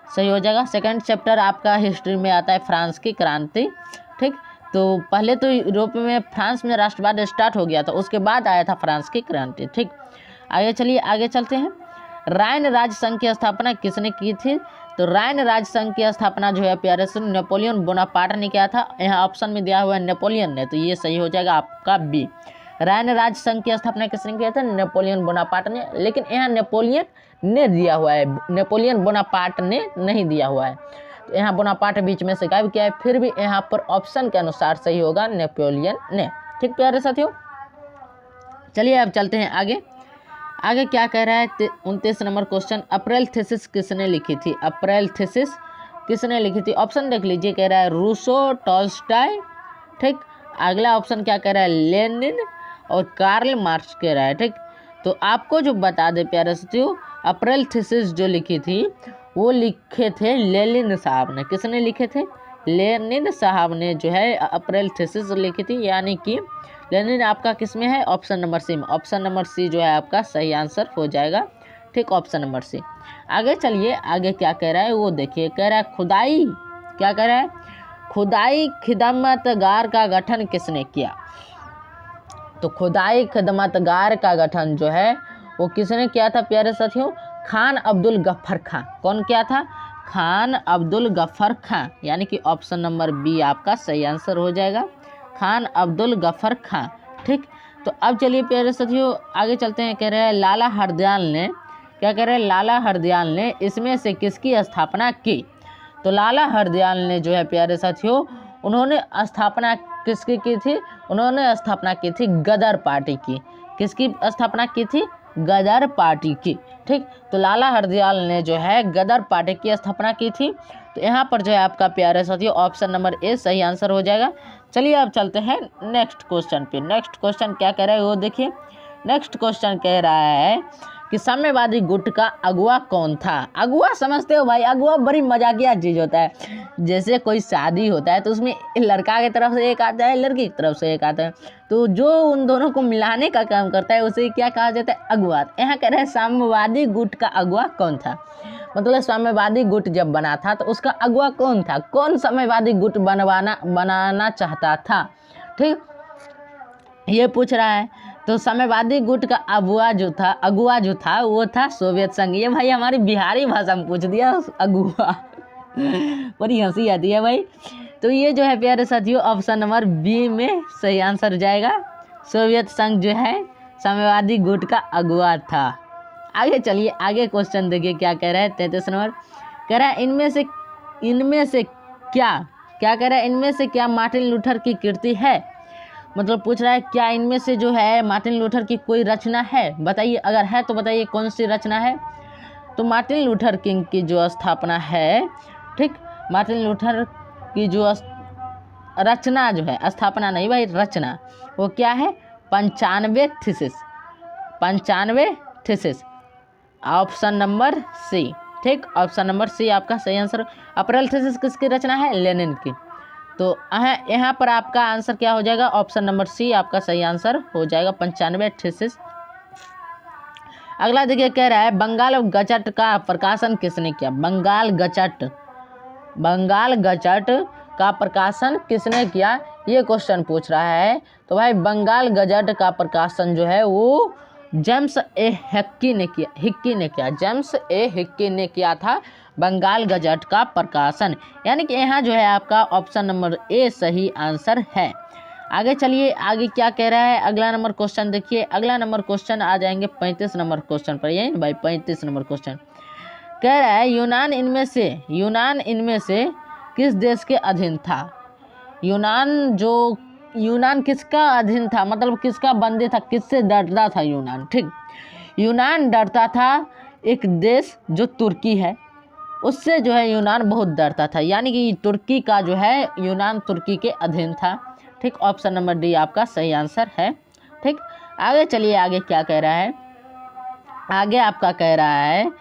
सही हो जाएगा। सेकंड चैप्टर आपका हिस्ट्री में आता है फ्रांस की क्रांति। ठीक, तो पहले तो यूरोप में फ्रांस में राष्ट्रवाद स्टार्ट हो गया था, उसके बाद आया था फ्रांस की क्रांति। ठीक, आगे चलिए आगे चलते हैं। राइन राज्य संघ की स्थापना किसने की थी, तो राइन राज्य संघ की स्थापना जो है प्यारे से नेपोलियन बोनापार्ट ने किया था। यहाँ ऑप्शन में दिया हुआ है नेपोलियन ने, तो ये सही हो जाएगा आपका बी, राय राज संघ की स्थापना किसने किया था? नेपोलियन बोनापार्ट ने। लेकिन यहाँ नेपोलियन ने दिया हुआ है, नेपोलियन बोनापार्ट ने नहीं दिया हुआ है, तो यहाँ बोनापार्ट बीच में से गायब किया है। फिर भी यहाँ पर ऑप्शन के अनुसार सही होगा नेपोलियन ने। ठीक प्यारे साथियों, चलिए अब चलते हैं आगे। आगे क्या कह रहा है? 29 नंबर क्वेश्चन, अप्रैल थीसिस किसने लिखी थी? अप्रैल थीसिस किसने लिखी थी? ऑप्शन देख लीजिए, कह रहा है रूसो, टॉल्स्टॉय। ठीक, अगला ऑप्शन क्या कह रहा है? लेनिन और कार्ल मार्क्स कह रहा है। ठीक, तो आपको जो बता दे प्यारे साथियों, अप्रैल थीसिस जो लिखी थी वो लिखे थे लेनिन साहब ने। किसने लिखे थे? लेनिन साहब ने जो है अप्रैल थीसिस लिखी थी, यानी कि लेनिन आपका किस में है? ऑप्शन नंबर सी में। ऑप्शन नंबर सी जो है आपका सही आंसर हो जाएगा। ठीक, ऑप्शन नंबर सी। आगे चलिए, आगे क्या कह रहा है वो देखिए। कह रहा है खुदाई, क्या कह रहा है? खुदाई खिदमतगार का गठन किसने किया? तो खुदाई खिदमतगार का गठन जो है वो किसने किया था प्यारे साथियों? खान अब्दुल गफ्फर खां। कौन किया था? खान अब्दुल गफ्फर खां, यानी कि ऑप्शन नंबर बी आपका सही आंसर हो जाएगा, खान अब्दुल गफ्फर खां। ठीक, तो अब चलिए प्यारे साथियों आगे चलते हैं। कह रहे हैं लाला हरदयाल ने, क्या कह रहे हैं? लाला हरदयाल ने इसमें से किसकी स्थापना की? तो लाला हरदयाल ने जो है प्यारे साथियों, उन्होंने स्थापना किसकी की थी? उन्होंने स्थापना की थी गदर पार्टी की। किसकी स्थापना की थी? गदर पार्टी की। ठीक, तो लाला हरदयाल ने जो है गदर पार्टी की स्थापना की थी। तो यहाँ पर जो है आपका प्यारे साथियों ऑप्शन नंबर ए सही आंसर हो जाएगा। चलिए अब चलते हैं नेक्स्ट क्वेश्चन पे। नेक्स्ट क्वेश्चन क्या कह रहा है वो देखिए। नेक्स्ट क्वेश्चन कह रहा है कि साम्यवादी गुट का अगुआ कौन था? अगुआ समझते हो भाई? अगुआ बड़ी मजाकिया चीज़ होता है। जैसे कोई शादी होता है तो उसमें लड़का की तरफ से एक आता है, लड़की की तरफ से एक आता है, तो जो उन दोनों को मिलाने का काम करता है उसे क्या कहा जाता है? अगुआ। यहाँ कह रहे हैं साम्यवादी गुट का अगुआ कौन था? मतलब साम्यवादी गुट जब बना था तो उसका अगुआ कौन था? कौन साम्यवादी गुट बनाना चाहता था? ठीक, ये पूछ रहा है। तो साम्यवादी गुट का अगुआ जो था वो था सोवियत संघ। ये भाई हमारी बिहारी भाषा में पूछ दिया अगुआ बड़ी हंसी आती है भाई। तो ये जो है प्यारे साथियों ऑप्शन नंबर बी में सही आंसर हो जाएगा। सोवियत संघ जो है साम्यवादी गुट का अगुआ था। आगे चलिए, आगे क्वेश्चन देखिए क्या कह रहा है। 33 नंबर कह रहा है इनमें से क्या कह रहा है? इनमें से क्या मार्टिन लूथर की कृति है? मतलब पूछ रहा है क्या इनमें से जो है मार्टिन लूथर की कोई रचना है? बताइए, अगर है तो बताइए कौन सी रचना है। तो मार्टिन लूथर किंग की जो स्थापना है, ठीक, मार्टिन लूथर की जो रचना जो है, स्थापना नहीं भाई, रचना, वो क्या है? 95 थीसिस। Option number C. ठीक, ऑप्शन नंबर सी आपका सही आंसर। अप्रैल थीसिस किसकी रचना है? लेनिन की। तो यहाँ पर आपका आंसर क्या हो जाएगा? ऑप्शन नंबर सी आपका सही आंसर हो जाएगा, 95 थीसिस। अगला देखिए कह रहा है बंगाल गजट का प्रकाशन किसने किया? बंगाल गजट का प्रकाशन किसने किया? ये क्वेश्चन पूछ रहा है। तो भाई बंगाल गजट का प्रकाशन जो है वो जेम्स ए हिक्की ने किया था बंगाल गजट का प्रकाशन, यानी कि यहाँ जो है आपका ऑप्शन नंबर ए सही आंसर है। आगे चलिए, आगे क्या कह रहा है? अगला नंबर क्वेश्चन देखिए। अगला नंबर क्वेश्चन आ जाएंगे 35 नंबर क्वेश्चन पर। यही भाई 35 नंबर क्वेश्चन कह रहा है यूनान इनमें से किस देश के अधीन था? यूनान किसका अधीन था? मतलब किसका बंदी था? किससे डरता था यूनान? ठीक, यूनान डरता था एक देश जो तुर्की है, उससे जो है यूनान बहुत डरता था, यानी कि तुर्की का जो है यूनान तुर्की के अधीन था। ठीक, ऑप्शन नंबर डी आपका सही आंसर है। ठीक, आगे चलिए, आगे क्या कह रहा है? आगे आपका कह रहा है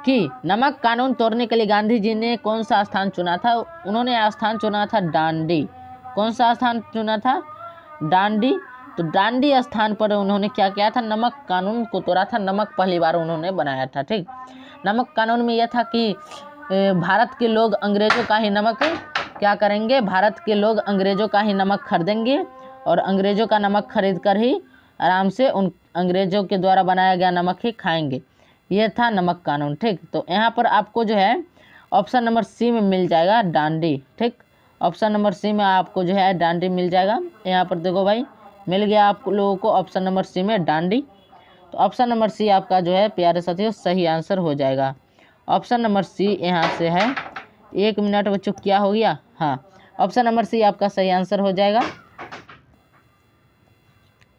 कि नमक कानून तोड़ने के लिए गांधी जी ने कौन सा स्थान चुना था? उन्होंने स्थान चुना था डांडी। कौन सा स्थान चुना था? डांडी। तो डांडी स्थान पर उन्होंने क्या किया था? नमक कानून को तोड़ा था। नमक पहली बार उन्होंने बनाया था। ठीक, नमक कानून में यह था कि भारत के लोग अंग्रेजों का ही नमक क्या करेंगे? भारत के लोग अंग्रेजों का ही नमक खरीदेंगे और अंग्रेजों का नमक खरीद कर ही आराम से उन अंग्रेजों के द्वारा बनाया गया नमक ही खाएंगे। ये था नमक कानून। ठीक, तो यहाँ पर आपको जो है ऑप्शन नंबर सी में मिल जाएगा डांडी। ठीक, ऑप्शन नंबर सी में आपको जो है डांडी मिल जाएगा। यहाँ पर देखो भाई मिल गया आप लोगों को ऑप्शन नंबर सी में डांडी। तो ऑप्शन नंबर सी आपका जो है प्यारे साथियों सही आंसर हो जाएगा। ऑप्शन नंबर सी यहाँ से है। 1 मिनट बच्चों क्या हो गया, हाँ ऑप्शन नंबर सी आपका सही आंसर हो जाएगा।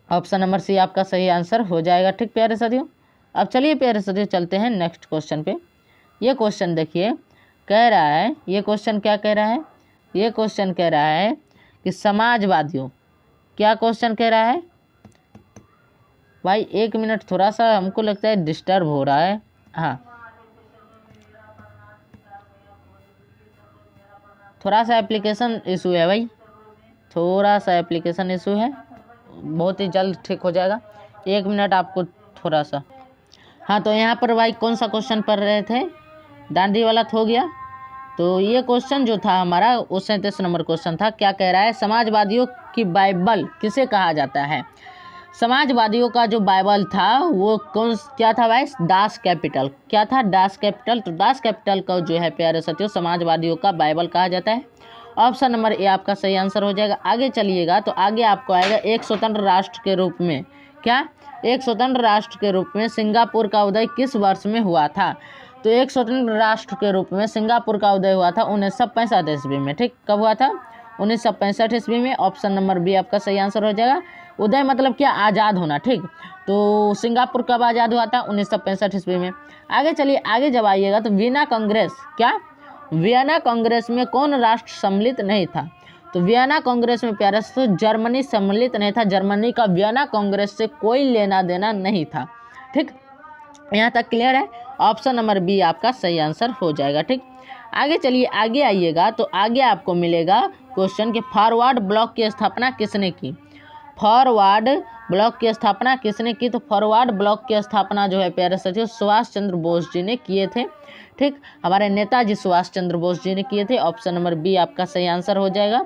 ऑप्शन नंबर सी आपका सही आंसर हो जाएगा। ठीक प्यारे साथियों, अब चलिए प्यारे साथियों चलते हैं नेक्स्ट क्वेश्चन पे। ये क्वेश्चन देखिए कह रहा है, ये क्वेश्चन क्या कह रहा है, ये क्वेश्चन कह रहा है कि समाजवादियों, क्या क्वेश्चन कह रहा है भाई, 1 मिनट थोड़ा सा हमको लगता है डिस्टर्ब हो रहा है। हाँ थोड़ा सा एप्लीकेशन इशू है भाई, थोड़ा सा एप्लीकेशन इशू है, बहुत ही जल्द ठीक हो जाएगा। 1 मिनट आपको थोड़ा सा। हाँ तो यहाँ पर भाई कौन सा क्वेश्चन पढ़ रहे थे, डांडी वाला हो गया। तो ये क्वेश्चन जो था हमारा वो 37 नंबर क्वेश्चन था। क्या कह रहा है, समाजवादियों की बाइबल किसे कहा जाता है। समाजवादियों का जो बाइबल था वो क्या था भाई, दास कैपिटल। क्या था, दास कैपिटल। तो दास कैपिटल का जो है प्यारे साथियों समाजवादियों का बाइबल कहा जाता है। ऑप्शन नंबर ए आपका सही आंसर हो जाएगा। आगे चलिएगा तो आगे आपको आएगा एक स्वतंत्र राष्ट्र के रूप में, क्या एक स्वतंत्र राष्ट्र के रूप में सिंगापुर का उदय किस वर्ष में हुआ था। तो एक स्वतंत्र राष्ट्र के रूप में सिंगापुर का उदय हुआ था 1965 ईस्वी में। ठीक, कब हुआ था, 1965 ईस्वी में। ऑप्शन नंबर बी आपका सही आंसर हो जाएगा। उदय मतलब क्या, आज़ाद होना। ठीक, तो सिंगापुर कब आज़ाद हुआ था, 1965 ईस्वी में। आगे चलिए, आगे जब आइएगा तो वियना कांग्रेस, क्या वियना कांग्रेस में कौन राष्ट्र सम्मिलित नहीं था। तो वियना कांग्रेस में प्यारे से जर्मनी सम्मिलित नहीं था। जर्मनी का वियना कांग्रेस से कोई लेना देना नहीं था। ठीक, यहाँ तक क्लियर है। ऑप्शन नंबर बी आपका सही आंसर हो जाएगा। ठीक, आगे चलिए, आगे आइएगा तो आगे आपको मिलेगा क्वेश्चन कि फॉरवर्ड ब्लॉक की स्थापना किसने की। फॉरवर्ड ब्लॉक की स्थापना किसने की। तो फॉरवर्ड ब्लॉक की स्थापना जो है प्यारे साथियों सुभाष चंद्र बोस जी ने किए थे। ठीक, हमारे नेताजी सुभाष चंद्र बोस जी ने किए थे। ऑप्शन नंबर बी आपका सही आंसर हो जाएगा।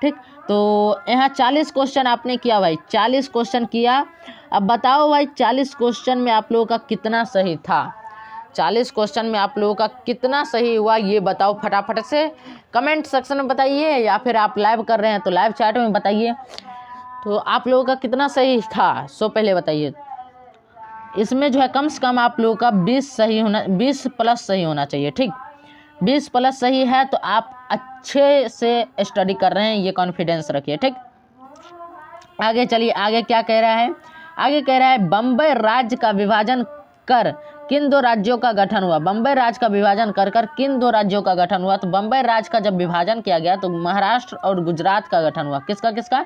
ठीक, तो यहाँ 40 क्वेश्चन आपने किया भाई, 40 क्वेश्चन किया। अब बताओ भाई 40 क्वेश्चन में आप लोगों का कितना सही था। 40 क्वेश्चन में आप लोगों का कितना सही हुआ ये बताओ फटाफट से कमेंट सेक्शन में बताइए, या फिर आप लाइव कर रहे हैं तो लाइव चैट में बताइए। तो आप लोगों का कितना सही था सो पहले बताइए। इसमें जो है कम से कम आप लोगों का 20 सही होना, 20 प्लस सही होना चाहिए। ठीक, 20 प्लस सही है तो आप अच्छे से स्टडी कर रहे हैं, ये कॉन्फिडेंस रखिए। ठीक, आगे चलिए, आगे क्या कह रहा है, आगे कह रहा है बम्बई राज्य का विभाजन कर किन दो राज्यों का गठन हुआ। बम्बई राज्य का विभाजन कर किन दो राज्यों का गठन हुआ। तो बम्बई राज्य का जब विभाजन किया गया तो महाराष्ट्र और गुजरात का गठन हुआ। किसका किसका,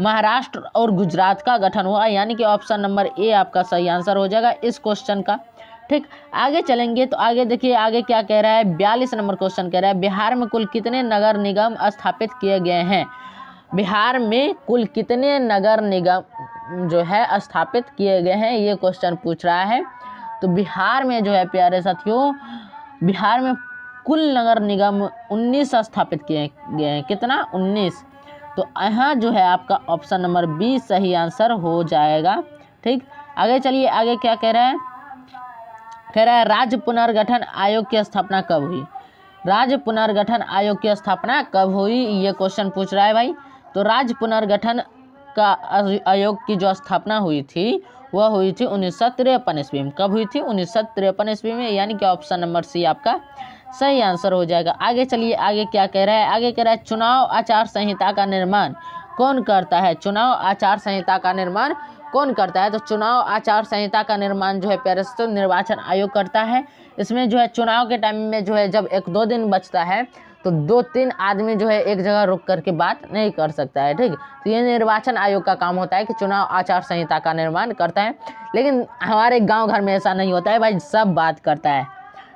महाराष्ट्र और गुजरात का गठन हुआ, यानी कि ऑप्शन नंबर ए आपका सही आंसर हो जाएगा इस क्वेश्चन का। ठीक, आगे चलेंगे तो आगे देखिए आगे क्या कह रहा है, 42 नंबर क्वेश्चन कह रहा है बिहार में कुल कितने नगर निगम स्थापित किए गए हैं। बिहार में कुल कितने नगर निगम जो है स्थापित किए गए हैं, ये क्वेश्चन पूछ रहा है। तो बिहार में जो है प्यारे साथियों, बिहार में कुल नगर निगम 19 स्थापित किए गए हैं। कितना, 19। तो यहाँ जो है आपका ऑप्शन नंबर बी सही आंसर हो जाएगा। ठीक, आगे चलिए, आगे क्या कह रहा है, कह रहा है राज्य पुनर्गठन आयोग की स्थापना कब हुई। राज्य पुनर्गठन आयोग की स्थापना कब हुई, ये क्वेश्चन पूछ रहा है भाई। तो राज्य पुनर्गठन का आयोग की जो स्थापना हुई थी वह हुई थी 1953 ईस्वी में। कब हुई थी, 1953 ईस्वी में, यानी कि ऑप्शन नंबर सी आपका सही आंसर हो जाएगा। आगे चलिए, आगे क्या कह रहा है, आगे कह रहा है चुनाव आचार संहिता का निर्माण कौन करता है। चुनाव आचार संहिता का निर्माण कौन करता है। तो चुनाव आचार संहिता का निर्माण जो है प्यारे साथियों निर्वाचन आयोग करता है। इसमें जो है चुनाव के टाइम में जो है जब 1-2 दिन बचता है तो 2-3 आदमी जो है एक जगह रुक करके बात नहीं कर सकता है। ठीक, तो ये निर्वाचन आयोग का काम होता है कि चुनाव आचार संहिता का निर्माण करता है। लेकिन हमारे गांव घर में ऐसा नहीं होता है भाई, सब बात करता है।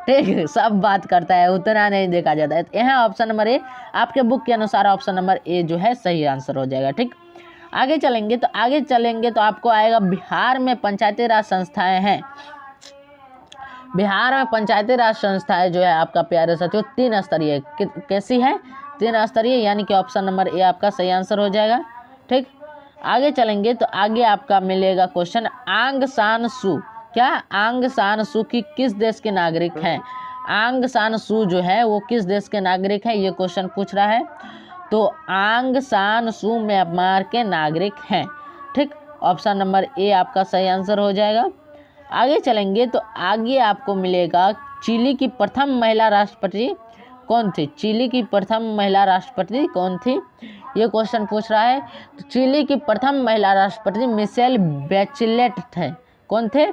ठीक, सब बात करता है, उतना नहीं देखा जाता है। तो यहाँ ऑप्शन नंबर ए आपके बुक के अनुसार ऑप्शन नंबर ए जो है सही आंसर हो जाएगा। ठीक, आगे चलेंगे तो आपको आएगा बिहार में पंचायती राज संस्थाएं हैं। बिहार में पंचायती राज संस्थाएं जो है आपका प्यारे साथियों 3 स्तरीय कैसी है, 3 स्तरीय, यानी कि ऑप्शन नंबर ए आपका सही आंसर हो जाएगा। ठीक, आगे चलेंगे तो आगे आपका मिलेगा क्वेश्चन आंग सान सू, क्या आंग सान सू की किस देश के नागरिक हैं। आंग सान सू जो है वो किस देश के नागरिक है, ये क्वेश्चन पूछ रहा है। तो आंग सान सू म्यांमार के नागरिक हैं। ठीक, ऑप्शन नंबर ए आपका सही आंसर हो जाएगा। आगे चलेंगे तो आगे आपको मिलेगा चिली की प्रथम महिला राष्ट्रपति कौन थी। चिली की प्रथम महिला राष्ट्रपति कौन थी, ये क्वेश्चन पूछ रहा है। तो चिली की प्रथम महिला राष्ट्रपति मिशेल बैचेलेट थे। कौन थे,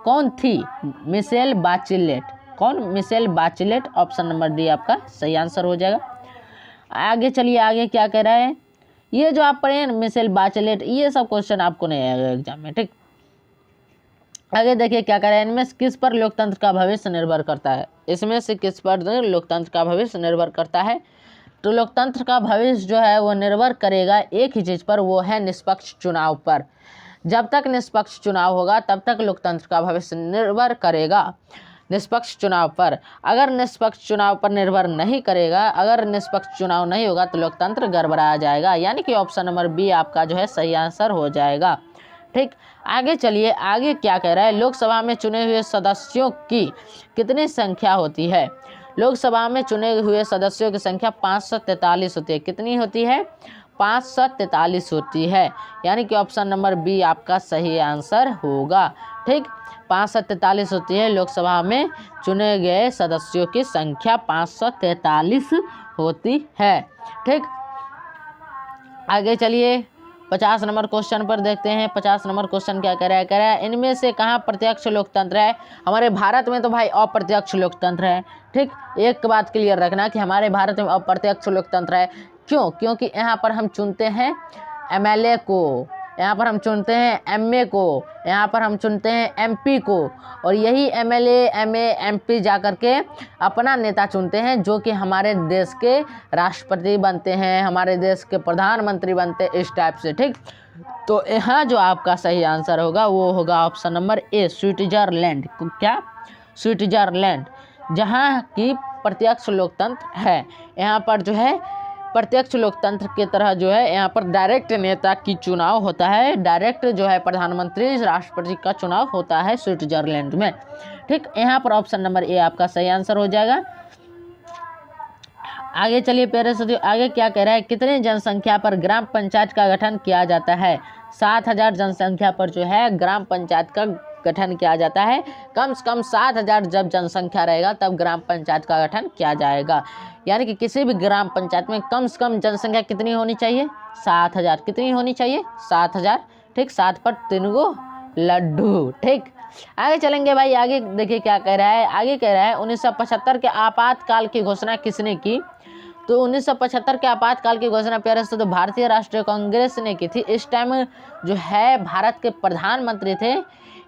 कौन थी, मिशेल बैचेलेट। कौन, मिशेल बैचेलेट। ऑप्शन नंबर डी आपका सही आंसर हो जाएगा। आगे चलिए, आगे क्या कह रहा है, ये जो आप पढ़े हैं मिशेल बैचेलेट, ये सब क्वेश्चन आपको नहीं आएगा एग्जाम में, ठीक। आगे देखिए क्या कह रहा है, इनमें से किस पर लोकतंत्र का भविष्य निर्भर करता है। इसमें से किस पर लोकतंत्र का भविष्य निर्भर करता है। तो लोकतंत्र का भविष्य जो है वो निर्भर करेगा एक ही चीज़ पर, वो है निष्पक्ष चुनाव पर। जब तक निष्पक्ष चुनाव होगा तब तक लोकतंत्र का भविष्य निर्भर करेगा निष्पक्ष चुनाव पर। अगर निष्पक्ष चुनाव पर निर्भर नहीं करेगा, अगर निष्पक्ष चुनाव नहीं होगा तो लोकतंत्र गड़बड़ा जाएगा। यानी कि ऑप्शन नंबर बी आपका जो है सही आंसर हो जाएगा, ठीक। आगे चलिए, आगे क्या कह रहा है, लोकसभा में चुने हुए सदस्यों की कितनी संख्या होती है। लोकसभा में चुने हुए सदस्यों की संख्या 543 होती है। कितनी होती है, 543 होती है। यानी कि ऑप्शन नंबर बी आपका सही आंसर होगा, ठीक। 543 होती है लोकसभा में चुने गए सदस्यों की संख्या 543 होती है, ठीक। आगे चलिए 50 नंबर क्वेश्चन पर देखते हैं। 50 नंबर क्वेश्चन क्या कह रहा है, कह रहा है इनमें से कहाँ प्रत्यक्ष लोकतंत्र है। हमारे भारत में तो भाई अप्रत्यक्ष लोकतंत्र है, ठीक। एक बात क्लियर रखना कि हमारे भारत में अप्रत्यक्ष लोकतंत्र है। क्यों, क्योंकि यहाँ पर हम चुनते हैं एमएलए को, यहाँ पर हम चुनते हैं एमए को, यहाँ पर हम चुनते हैं एमपी को, और यही एमएलए एमए एमपी जा कर के अपना नेता चुनते हैं जो कि हमारे देश के राष्ट्रपति बनते हैं, हमारे देश के प्रधानमंत्री बनते हैं, इस टाइप से, ठीक। तो यहाँ जो आपका सही आंसर होगा वो होगा ऑप्शन नंबर ए स्विट्जरलैंड। क्या, स्विट्जरलैंड, जहाँ की प्रत्यक्ष लोकतंत्र है। यहाँ पर जो है प्रत्यक्ष लोकतंत्र की तरह जो है यहाँ पर डायरेक्ट नेता की चुनाव होता है, डायरेक्ट जो है प्रधानमंत्री राष्ट्रपति का चुनाव होता है स्विट्जरलैंड में, ठीक। यहाँ पर ऑप्शन नंबर ए आपका सही आंसर हो जाएगा। आगे चलिए प्यारे साथियों, आगे क्या कह रहा है, कितनी जनसंख्या पर ग्राम पंचायत का गठन किया जाता है। 7000 जनसंख्या पर जो है ग्राम पंचायत का गठन किया जाता है। कम से कम 7000 जब जनसंख्या रहेगा तब ग्राम पंचायत का गठन किया जाएगा। यानी कि किसी भी ग्राम पंचायत में कम से कम जनसंख्या कितनी होनी चाहिए, 7000। कितनी होनी चाहिए, 7000, ठीक। 7 पर 3 गो लड्डू, ठीक। आगे चलेंगे भाई, आगे देखिए क्या कह रहा है। आगे कह रहा है 1975 के आपातकाल की घोषणा किसने की। तो 1975 के आपातकाल की घोषणा प्यारे से तो भारतीय राष्ट्रीय कांग्रेस ने की थी। इस टाइम जो है भारत के प्रधानमंत्री थे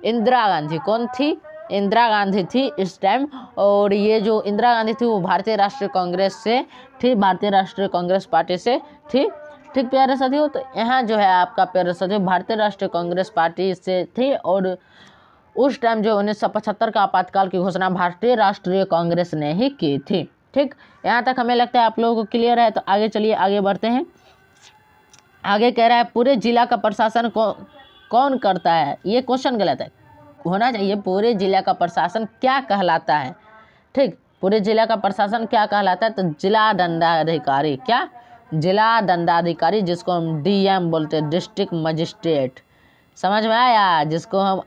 इंदिरा गांधी। कौन थी, इंदिरा गांधी थी इस टाइम। और ये जो इंदिरा गांधी थी वो भारतीय राष्ट्रीय कांग्रेस से थी, भारतीय राष्ट्रीय कांग्रेस पार्टी से थी, ठीक प्यारे साथियों। तो यहाँ जो है आपका प्यारे साथियों भारतीय राष्ट्रीय कांग्रेस पार्टी से थी, और उस टाइम जो 1975 का आपातकाल की घोषणा भारतीय राष्ट्रीय कांग्रेस ने ही की थी, ठीक। यहाँ तक हमें लगता है आप लोगों को क्लियर है। तो आगे चलिए, आगे बढ़ते हैं। आगे कह रहा है पूरे जिला का प्रशासन कौन करता है। ये क्वेश्चन गलत है, होना चाहिए पूरे जिला का प्रशासन क्या कहलाता है, ठीक। पूरे जिला का प्रशासन क्या कहलाता है, तो जिला दंडाधिकारी। क्या, जिला दंडाधिकारी, जिसको हम डीएम बोलते हैं, डिस्ट्रिक्ट मजिस्ट्रेट। समझ में आया, जिसको हम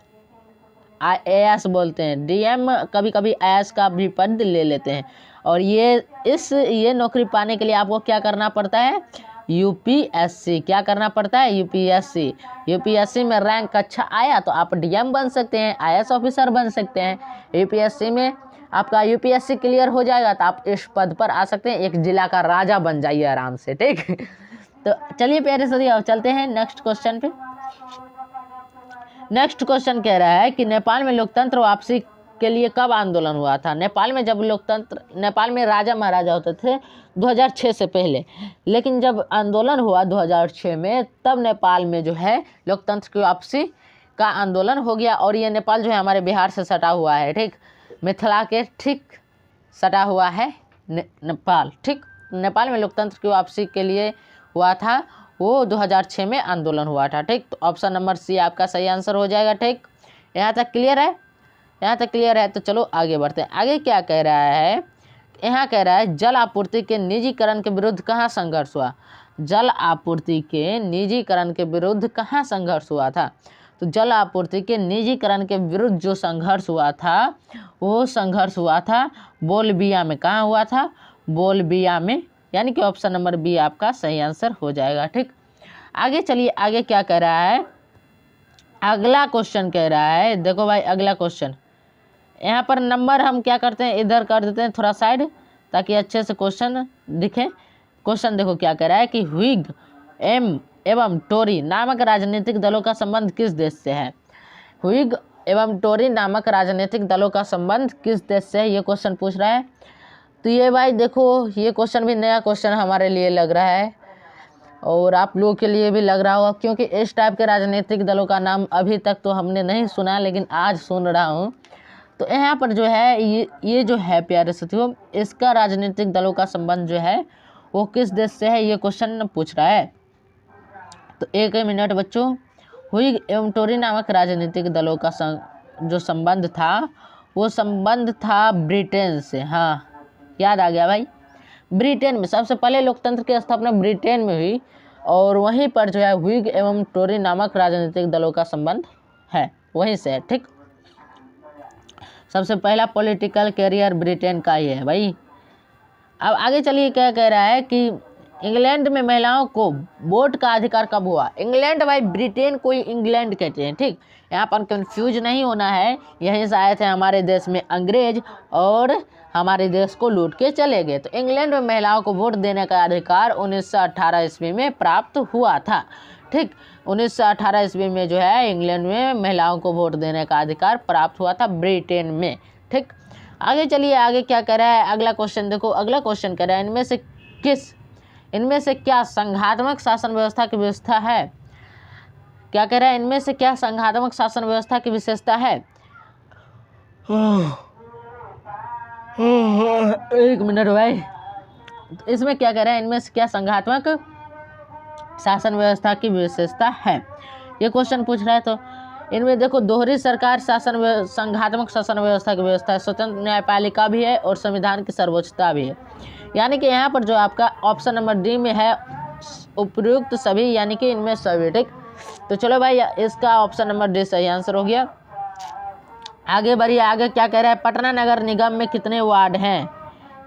आईएएस बोलते हैं। डीएम कभी कभी आईएएस का भी पद ले लेते हैं। और ये नौकरी पाने के लिए आपको क्या करना पड़ता है, यूपीएससी। क्या करना पड़ता है, यूपीएससी। यूपीएससी में रैंक अच्छा आया तो आप डीएम बन सकते हैं, आईएएस ऑफिसर बन सकते हैं। यूपीएससी में आपका यूपीएससी क्लियर हो जाएगा तो आप इस पद पर आ सकते हैं, एक जिला का राजा बन जाइए आराम से, ठीक। तो चलिए प्यारे साथी अब चलते हैं नेक्स्ट क्वेश्चन पे। नेक्स्ट क्वेश्चन कह रहा है कि नेपाल में लोकतंत्र वापसी के लिए कब आंदोलन हुआ था। नेपाल में जब नेपाल में राजा महाराजा होते थे 2006 से पहले, लेकिन जब आंदोलन हुआ 2006 में तब नेपाल में जो है लोकतंत्र की वापसी का आंदोलन हो गया। और ये नेपाल जो है हमारे बिहार से सटा हुआ है, ठीक, मिथिला के ठीक सटा हुआ है नेपाल, ठीक। नेपाल में लोकतंत्र की वापसी के लिए हुआ था, वो 2006 में आंदोलन हुआ था, ठीक। तो ऑप्शन नंबर सी आपका सही आंसर हो जाएगा, ठीक। यहाँ तक क्लियर है, यहाँ तक क्लियर है। तो चलो आगे बढ़ते हैं। आगे क्या कह रहा है, यहाँ कह रहा है जल आपूर्ति के निजीकरण के विरुद्ध कहाँ संघर्ष हुआ। जल आपूर्ति के निजीकरण के विरुद्ध कहाँ संघर्ष हुआ था? तो जल आपूर्ति के निजीकरण के विरुद्ध जो संघर्ष हुआ था वो संघर्ष हुआ था बोलबिया में। कहाँ हुआ था? बोलबिया में, यानी कि ऑप्शन नंबर बी आपका सही आंसर हो जाएगा। ठीक, आगे चलिए, आगे क्या कह रहा है? अगला क्वेश्चन कह रहा है, देखो भाई अगला क्वेश्चन, यहाँ पर नंबर हम क्या करते हैं, इधर कर देते हैं थोड़ा साइड ताकि अच्छे से क्वेश्चन दिखे। क्वेश्चन देखो क्या कह रहा है कि व्हिग एवं टोरी नामक राजनीतिक दलों का संबंध किस देश से है? व्हिग एवं टोरी नामक राजनीतिक दलों का संबंध किस देश से है, ये क्वेश्चन पूछ रहा है। तो ये भाई देखो, ये क्वेश्चन भी नया क्वेश्चन हमारे लिए लग रहा है और आप लोगों के लिए भी लग रहा होगा, क्योंकि इस टाइप के राजनीतिक दलों का नाम अभी तक तो हमने नहीं सुना, लेकिन आज सुन रहा हूँ। तो यहाँ पर जो है ये जो है प्यारे साथियों, इसका राजनीतिक दलों का संबंध जो है वो किस देश से है, ये क्वेश्चन पूछ रहा है। तो एक मिनट बच्चों, व्हिग एवं टोरी नामक राजनीतिक दलों का जो संबंध था वो संबंध था ब्रिटेन से। हाँ, याद आ गया भाई, ब्रिटेन में सबसे पहले लोकतंत्र की स्थापना ब्रिटेन में हुई और वहीं पर जो है व्हिग एवं टोरी नामक राजनीतिक दलों का संबंध है, वहीं से है। ठीक, सबसे पहला पॉलिटिकल कैरियर ब्रिटेन का ही है भाई। अब आगे चलिए, क्या कह रहा है कि इंग्लैंड में महिलाओं को वोट का अधिकार कब हुआ? इंग्लैंड भाई, ब्रिटेन को ही इंग्लैंड कहते हैं। ठीक, यहाँ पर कंफ्यूज नहीं होना है, यहीं से आए थे हमारे देश में अंग्रेज और हमारे देश को लूट के चले गए। तो इंग्लैंड में महिलाओं को वोट देने का अधिकार 1918 ईस्वी में प्राप्त हुआ था। ठीक, 1918 ईस्वी में जो है इंग्लैंड में महिलाओं को वोट देने का अधिकार प्राप्त हुआ था ब्रिटेन में। ठीक, आगे चलिए, आगे क्या कह रहा है? अगला क्वेश्चन देखो, अगला क्वेश्चन कह रहा है इनमें से क्या संघात्मक शासन व्यवस्था की व्यवस्था है? क्या कह रहा है? इनमें से क्या संघात्मक शासन व्यवस्था की विशेषता है? एक मिनट भाई, इसमें क्या कह रहा है? इनमें से क्या संघात्मक शासन व्यवस्था की विशेषता है, ये क्वेश्चन पूछ रहा है। तो इनमें देखो, दोहरी सरकार शासन संघात्मक शासन व्यवस्था की व्यवस्था है, स्वतंत्र न्यायपालिका भी है और संविधान की सर्वोच्चता भी है। यानी कि यहाँ पर जो आपका ऑप्शन नंबर डी में है उपयुक्त सभी, यानी कि इनमें सभी। ठीक, तो चलो भाई, इसका ऑप्शन नंबर डी सही आंसर हो गया। आगे बढ़िए, आगे क्या कह रहा है? पटना नगर निगम में कितने वार्ड हैं,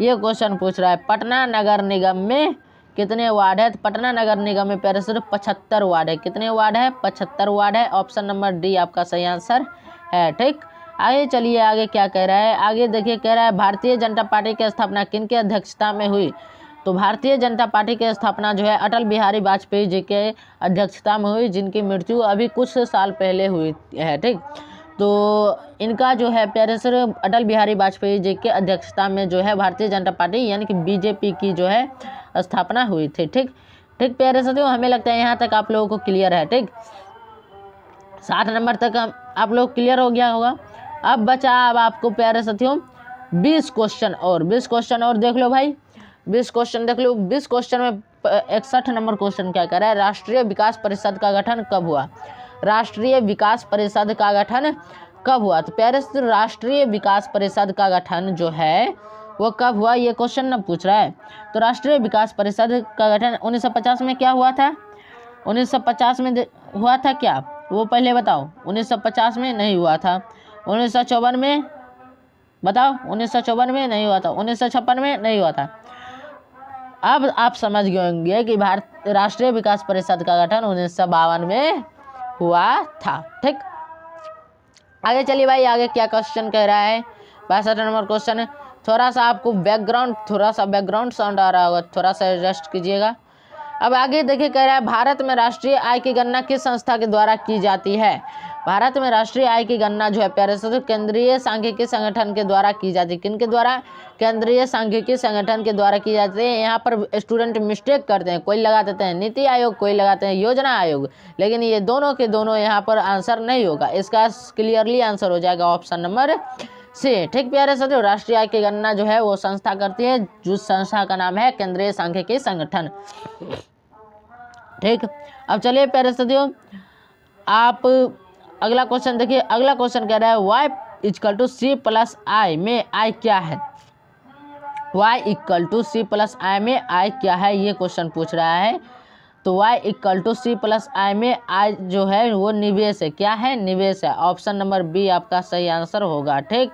ये क्वेश्चन पूछ रहा है। पटना नगर निगम में कितने वार्ड है? तो पटना नगर निगम में प्यारे सिर्फ 75 वार्ड है। कितने वार्ड है? 75 वार्ड है। ऑप्शन नंबर डी आपका सही आंसर है। ठीक, आगे चलिए, आगे क्या कह रहा है? आगे देखिए, कह रहा है भारतीय जनता पार्टी की स्थापना किनके अध्यक्षता में हुई? तो भारतीय जनता पार्टी की स्थापना जो है अटल बिहारी वाजपेयी जी के अध्यक्षता में हुई, जिनकी मृत्यु अभी कुछ साल पहले हुई है। ठीक, तो इनका जो है प्यारे सर अटल बिहारी वाजपेयी जी के अध्यक्षता में जो है भारतीय जनता पार्टी यानी कि बीजेपी की जो है स्थापना हुई थी। ठीक ठीक प्यारे साथियों, हमें लगता है यहाँ तक आप लोगों को क्लियर है। ठीक, 7 नंबर तक आप लोग क्लियर हो गया होगा। अब बचा अब आपको प्यारे साथियों 20 क्वेश्चन और 20 क्वेश्चन और देख लो भाई, 20 क्वेश्चन देख लो। 20 क्वेश्चन में 61 नंबर क्वेश्चन क्या कह रहा है? राष्ट्रीय विकास परिषद का गठन कब हुआ? राष्ट्रीय विकास परिषद का गठन कब हुआ? तो प्यारे राष्ट्रीय विकास परिषद का गठन जो है वो कब हुआ, ये क्वेश्चन न पूछ रहा है। तो राष्ट्रीय विकास परिषद का गठन 1950 में क्या हुआ था? 1950 में हुआ था क्या, वो पहले बताओ। 1950 में नहीं हुआ था। 1954 में बताओ। 1954 में नहीं हुआ था। 1956 में नहीं हुआ था। अब आप समझ गए होंगे कि भारत राष्ट्रीय विकास परिषद का गठन 1952 में हुआ था। ठीक, आगे चलिए भाई, आगे क्या क्वेश्चन कह रहा है? 62 नंबर क्वेश्चन है। थोड़ा सा आपको बैकग्राउंड साउंड आ रहा होगा, थोड़ा सा एडजस्ट कीजिएगा। अब आगे देखिए, कह रहा है भारत में राष्ट्रीय आय की गणना किस संस्था के द्वारा की जाती है? भारत में राष्ट्रीय आय की गणना जो है प्यारे साथियों केंद्रीय सांख्यिकी संगठन के द्वारा की जाती है। किनके द्वारा? केंद्रीय सांख्यिकी संगठन के द्वारा की जाती है। यहाँ पर स्टूडेंट मिस्टेक करते हैं, कोई लगा देते हैं नीति आयोग, कोई लगाते हैं योजना आयोग, लेकिन ये दोनों के दोनों यहाँ पर आंसर नहीं होगा। इसका क्लियरली आंसर हो जाएगा ऑप्शन नंबर सी। ठीक प्यारे साथियों, राष्ट्रीय आय की गणना जो है वो संस्था करती है, जिस संस्था का नाम है केंद्रीय सांख्यिकी संगठन। ठीक, अब चलिए प्यारे साथियों, आप अगला क्वेश्चन देखिए। अगला क्वेश्चन कह रहा है y equal to C plus I में आई क्या है? y equal to C plus I में आई क्या है, ये क्वेश्चन पूछ रहा है। तो y equal to C plus I में आई जो है वो निवेश है। क्या है? निवेश है। ऑप्शन नंबर बी आपका सही आंसर होगा। ठीक,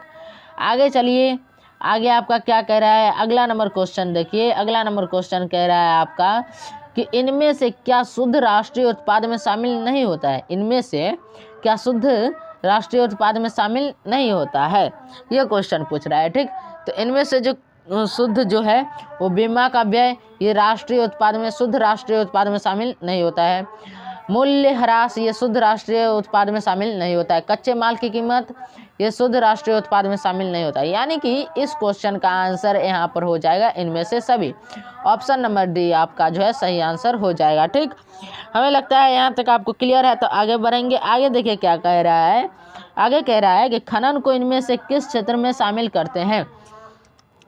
आगे चलिए, आगे आपका क्या कह रहा है, अगला नंबर क्वेश्चन देखिए। अगला नंबर क्वेश्चन कह रहा है आपका कि इनमें से क्या शुद्ध राष्ट्रीय उत्पाद में शामिल नहीं होता है। इनमें से क्या शुद्ध राष्ट्रीय उत्पाद में शामिल नहीं होता है, ये क्वेश्चन पूछ रहा है। ठीक, तो इनमें से जो शुद्ध जो है वो बीमा का व्यय, ये राष्ट्रीय उत्पाद में, शुद्ध राष्ट्रीय उत्पाद में शामिल नहीं होता है। मूल्य ह्रास, ये शुद्ध राष्ट्रीय उत्पाद में शामिल नहीं होता है। कच्चे माल की कीमत, ये शुद्ध राष्ट्रीय उत्पाद में शामिल नहीं होता है। यानी कि इस क्वेश्चन का आंसर यहाँ पर हो जाएगा इनमें से सभी। ऑप्शन नंबर डी आपका जो है सही आंसर हो जाएगा। ठीक, हमें लगता है यहाँ तक आपको क्लियर है, तो आगे बढ़ेंगे। आगे देखिए क्या कह रहा है। आगे कह रहा है कि खनन को इनमें से किस क्षेत्र में शामिल करते हैं।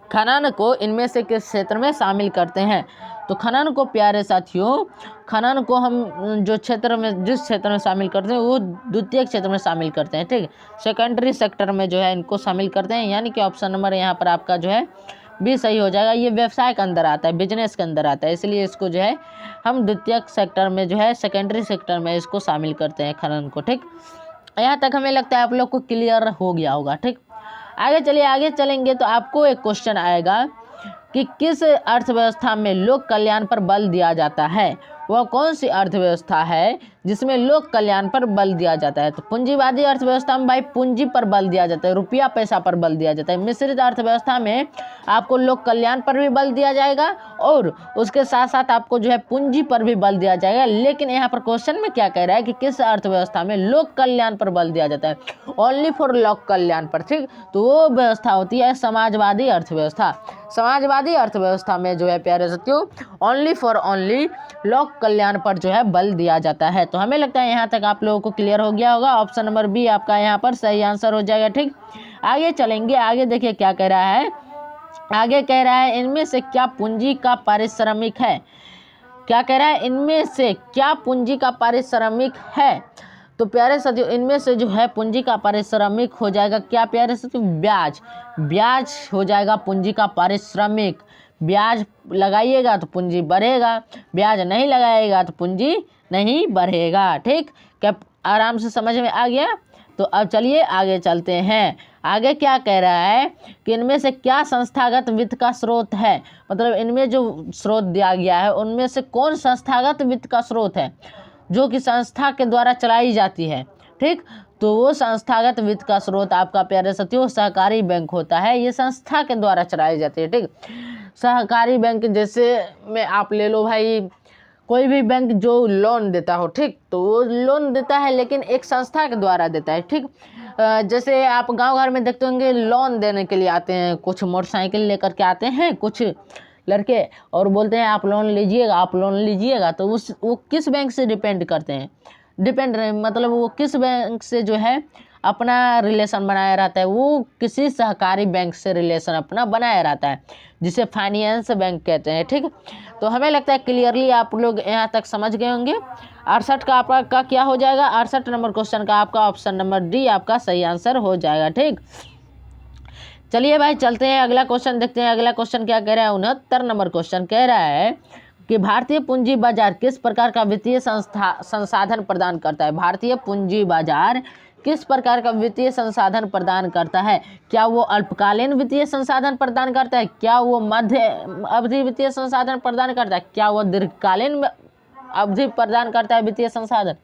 खनन को इनमें से किस क्षेत्र में शामिल करते हैं। तो खनन को प्यारे साथियों, खनन को हम जो क्षेत्र में, जिस क्षेत्र में शामिल करते हैं वो द्वितीय क्षेत्र में शामिल करते हैं। ठीक, सेकेंडरी सेक्टर में जो है इनको शामिल करते हैं। यानी कि ऑप्शन नंबर यहाँ पर आपका जो है बी सही हो जाएगा। ये व्यवसाय के अंदर आता है, बिजनेस के अंदर आता है, इसलिए इसको जो है हम द्वितीय सेक्टर में जो है, सेकेंडरी सेक्टर में इसको शामिल करते हैं खनन को। ठीक, यहाँ तक हमें लगता है आप लोग को क्लियर हो गया होगा। ठीक, आगे चलिए, आगे चलेंगे तो आपको एक क्वेश्चन आएगा कि किस अर्थव्यवस्था में लोक कल्याण पर बल दिया जाता है। वह कौन सी अर्थव्यवस्था है जिसमें लोक कल्याण पर बल दिया जाता है। तो पूंजीवादी अर्थव्यवस्था में भाई पूंजी पर बल दिया जाता है, रुपया पैसा पर बल दिया जाता है। मिश्रित अर्थव्यवस्था में आपको लोक कल्याण पर भी बल दिया जाएगा और उसके साथ साथ आपको जो है पूंजी पर भी बल दिया जाएगा। लेकिन यहाँ पर क्वेश्चन में क्या कह रहा है कि किस अर्थव्यवस्था में लोक कल्याण पर बल दिया जाता है, ओनली फॉर लोक कल्याण पर। ठीक, तो वो व्यवस्था होती है समाजवादी अर्थव्यवस्था। समाजवादी अर्थव्यवस्था में जो है प्यारे साथियों ओनली फॉर ओनली लोक कल्याण पर जो है बल दिया जाता है। तो हमें लगता है यहाँ तक आप लोगों को क्लियर हो गया होगा। ऑप्शन नंबर बी आपका यहाँ पर सही आंसर हो जाएगा। ठीक, आगे चलेंगे, आगे देखिए क्या कह रहा है। आगे कह रहा है इनमें से क्या पूंजी का पारिश्रमिक है। क्या कह रहा है, इनमें से क्या पूंजी का पारिश्रमिक है। तो प्यारे साथियों इनमें से जो है पूंजी का पारिश्रमिक हो जाएगा क्या प्यारे साथियों, ब्याज। ब्याज हो जाएगा पूंजी का पारिश्रमिक। ब्याज लगाइएगा तो पूंजी बढ़ेगा, ब्याज नहीं लगाएगा तो पूंजी नहीं बढ़ेगा। ठीक, क्या आराम से समझ में आ गया। तो अब चलिए आगे चलते हैं। आगे क्या कह रहा है कि इनमें से क्या संस्थागत वित्त का स्रोत है। मतलब इनमें जो स्रोत दिया गया है उनमें से कौन संस्थागत वित्त का स्रोत है जो कि संस्था के द्वारा चलाई जाती है। ठीक, तो वो संस्थागत वित्त का स्रोत आपका प्यारे साथियों सहकारी बैंक होता है। ये संस्था के द्वारा चलाई जाती है। ठीक, सहकारी बैंक जैसे में आप ले लो भाई, कोई भी बैंक जो लोन देता हो, ठीक, तो वो लोन देता है लेकिन एक संस्था के द्वारा देता है। ठीक, जैसे आप गांव घर में देखते होंगे लोन देने के लिए आते हैं, कुछ मोटरसाइकिल लेकर के आते हैं कुछ लड़के और बोलते हैं आप लोन लीजिएगा, आप लोन लीजिएगा। तो वो किस बैंक से डिपेंड करते हैं, डिपेंड मतलब वो किस बैंक से जो है अपना रिलेशन बनाया रहता है, वो किसी सहकारी बैंक से रिलेशन अपना बनाया रहता है, जिसे फाइनेंस बैंक कहते हैं। ठीक, तो हमें लगता है क्लियरली आप लोग यहाँ तक समझ गए होंगे। 68 का आपका क्या हो जाएगा, 68 नंबर क्वेश्चन का आपका ऑप्शन नंबर डी आपका सही आंसर हो जाएगा। ठीक, चलिए भाई चलते हैं अगला क्वेश्चन देखते हैं। अगला क्वेश्चन क्या कह रहा है, 69 नंबर क्वेश्चन कह रहा है कि भारतीय पूंजी बाजार किस प्रकार का वित्तीय संसाधन प्रदान करता है। भारतीय पूंजी बाजार किस प्रकार का वित्तीय संसाधन प्रदान करता है। क्या वो अल्पकालीन वित्तीय संसाधन प्रदान करता है, क्या वो मध्य अवधि वित्तीय संसाधन प्रदान करता है, क्या वो दीर्घकालीन अवधि प्रदान करता है वित्तीय संसाधन।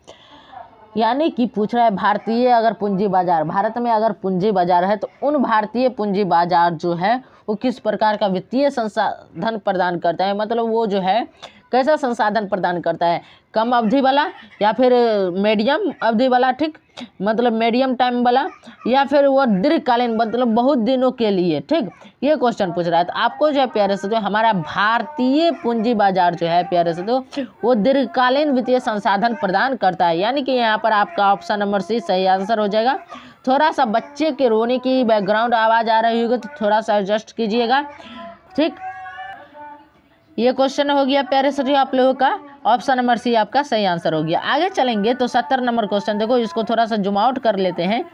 यानी कि पूछ रहा है भारतीय अगर पूंजी बाजार, भारत में अगर पूंजी बाजार है तो उन भारतीय पूंजी बाजार जो है वो किस प्रकार का वित्तीय संसाधन प्रदान करता है। मतलब वो जो है कैसा संसाधन प्रदान करता है, कम अवधि वाला या फिर मीडियम अवधि वाला। ठीक, मतलब मीडियम टाइम वाला या फिर वो दीर्घकालीन मतलब बहुत दिनों के लिए। ठीक, ये क्वेश्चन पूछ रहा है। तो आपको जो है प्यारे से तो हमारा भारतीय पूंजी बाजार जो है प्यारे से तो वो दीर्घकालीन वित्तीय संसाधन प्रदान करता है। यानी कि यहाँ पर आपका ऑप्शन नंबर सी सही आंसर हो जाएगा। थोड़ा सा बच्चे के रोने की बैकग्राउंड आवाज़ आ रही होगी तो थोड़ा सा एडजस्ट कीजिएगा। ठीक, ये क्वेश्चन हो गया प्यारे साथियों आप लोगों का, ऑप्शन नंबर सी आपका सही आंसर हो गया। आगे चलेंगे तो 70 नंबर क्वेश्चन देखो, इसको थोड़ा सा जूम आउट कर लेते हैं।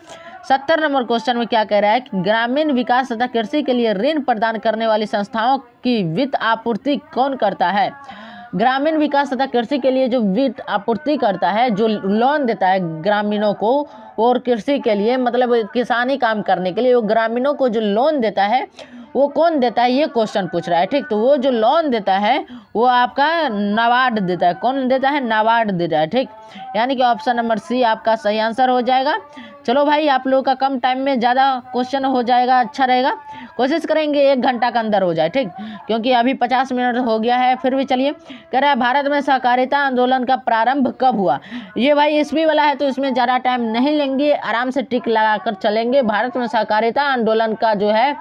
70 नंबर क्वेश्चन में क्या कह रहा है कि ग्रामीण विकास तथा कृषि के लिए ऋण प्रदान करने वाली संस्थाओं की वित्त आपूर्ति कौन करता है। ग्रामीण विकास तथा कृषि के लिए जो वित्त आपूर्ति करता है, जो लोन देता है ग्रामीणों को और कृषि के लिए, मतलब किसानी काम करने के लिए, वो ग्रामीणों को जो लोन देता है वो कौन देता है, ये क्वेश्चन पूछ रहा है। ठीक, तो वो जो लोन देता है वो आपका नाबार्ड देता है। कौन देता है? नाबार्ड देता है। ठीक, यानी कि ऑप्शन नंबर सी आपका सही आंसर हो जाएगा। चलो भाई, आप लोगों का कम टाइम में ज़्यादा क्वेश्चन हो जाएगा, अच्छा रहेगा। कोशिश करेंगे 1 घंटा के अंदर हो जाए, ठीक, क्योंकि अभी 50 मिनट हो गया है। फिर भी चलिए, कह रहा है भारत में सहकारिता आंदोलन का प्रारंभ कब हुआ। ये भाई ईस्वी वाला है तो इसमें ज़्यादा टाइम नहीं लेंगे, आराम से टिक लगाकर चलेंगे। भारत में सहकारिता आंदोलन का जो है